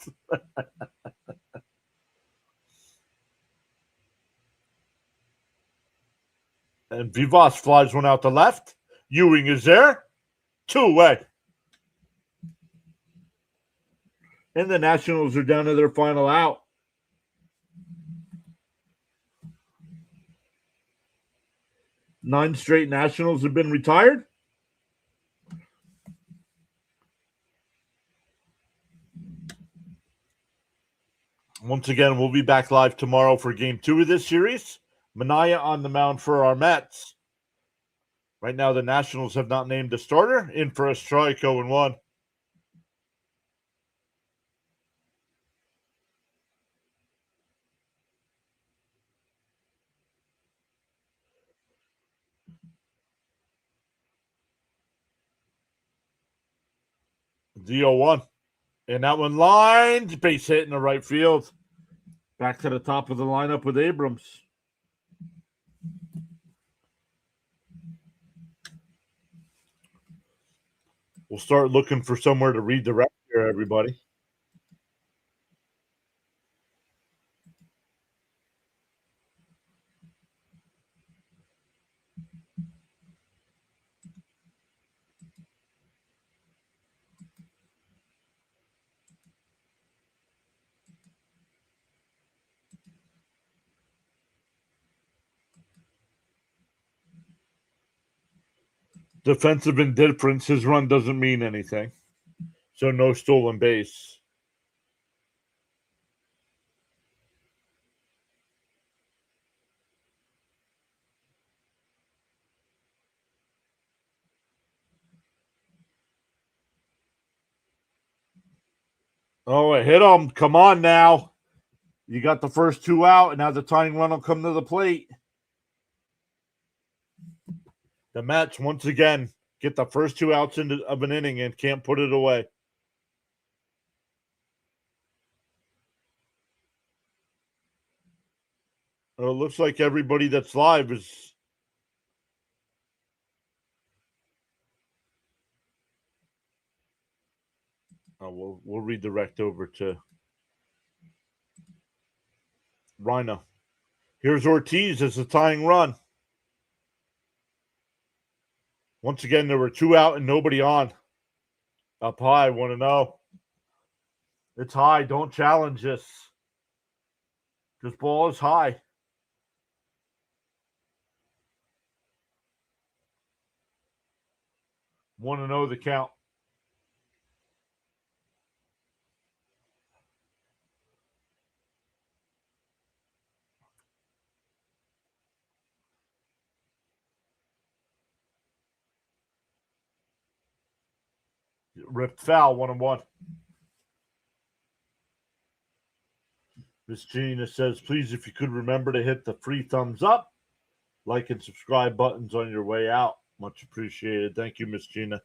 And Vivas flies one out the left. Ewing is there. 2-away. And the Nationals are down to their final out. 9 straight Nationals have been retired. Once again, we'll be back live tomorrow for game 2 of this series. Minaya on the mound for our Mets. Right now, the Nationals have not named a starter. In for a strike, 0-1. The 0-1. And that one lined. Base hit in the right field. Back to the top of the lineup with Abrams. We'll start looking for somewhere to redirect here, everybody. Defensive indifference. His run doesn't mean anything. So no stolen base. Oh, it hit him. Come on now. You got the first 2 out, and now the tying run will come to the plate. The Mets, once again, get the first 2 outs of an inning and can't put it away. Well, it looks like everybody that's live is. We'll redirect over to Rhino. Here's Ortiz as the tying run. Once again, there were 2 out and nobody on. Up high, 1-0. It's high. Don't challenge this. This ball is high. 1-0 the count. Ripped foul, 1-1. Miss Gina says, please, if you could remember to hit the free thumbs up, like and subscribe buttons on your way out. Much appreciated. Thank you, Miss Gina.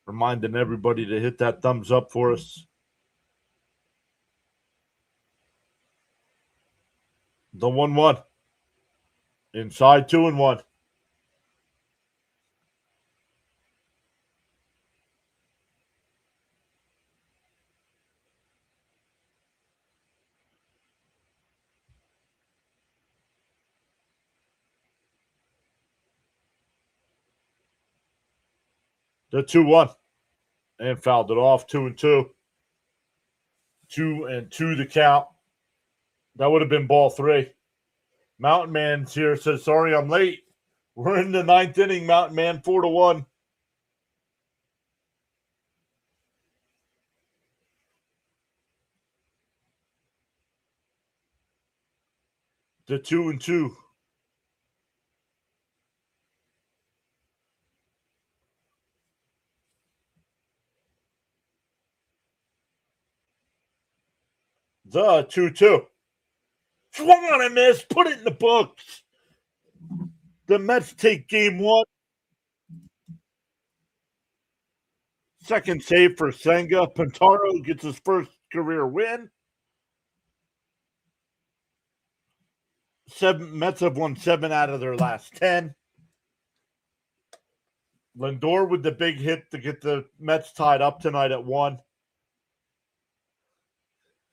Reminding everybody to hit that thumbs up for us. The 1-1. Inside 2-1. The 2-1. And fouled it off. 2-2. 2-2 the count. That would have been ball 3. Mountain Man's here, says, sorry I'm late. We're in the 9th inning, Mountain Man, 4-1. The 2-2. The 2-2. Swung on and missed. Put it in the books. The Mets take game 1. Second save for Senga. Pintaro gets his first career win. Mets have won 7 out of their last 10. Lindor with the big hit to get the Mets tied up tonight at 1.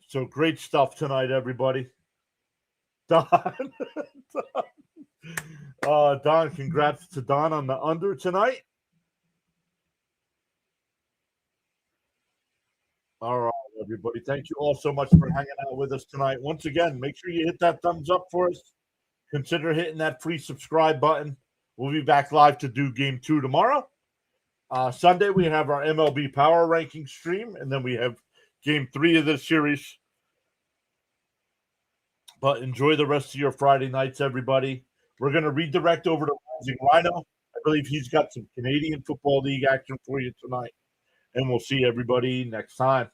So great stuff tonight, everybody. Don, Don, congrats to Don on the under tonight. All right, everybody. Thank you all so much for hanging out with us tonight. Once again, make sure you hit that thumbs up for us. Consider hitting that free subscribe button. We'll be back live to do game 2 tomorrow. Sunday, we have our MLB Power Ranking stream, and then we have game 3 of this series. But enjoy the rest of your Friday nights, everybody. We're going to redirect over to Rising Rhino. I believe he's got some Canadian Football League action for you tonight. And we'll see everybody next time.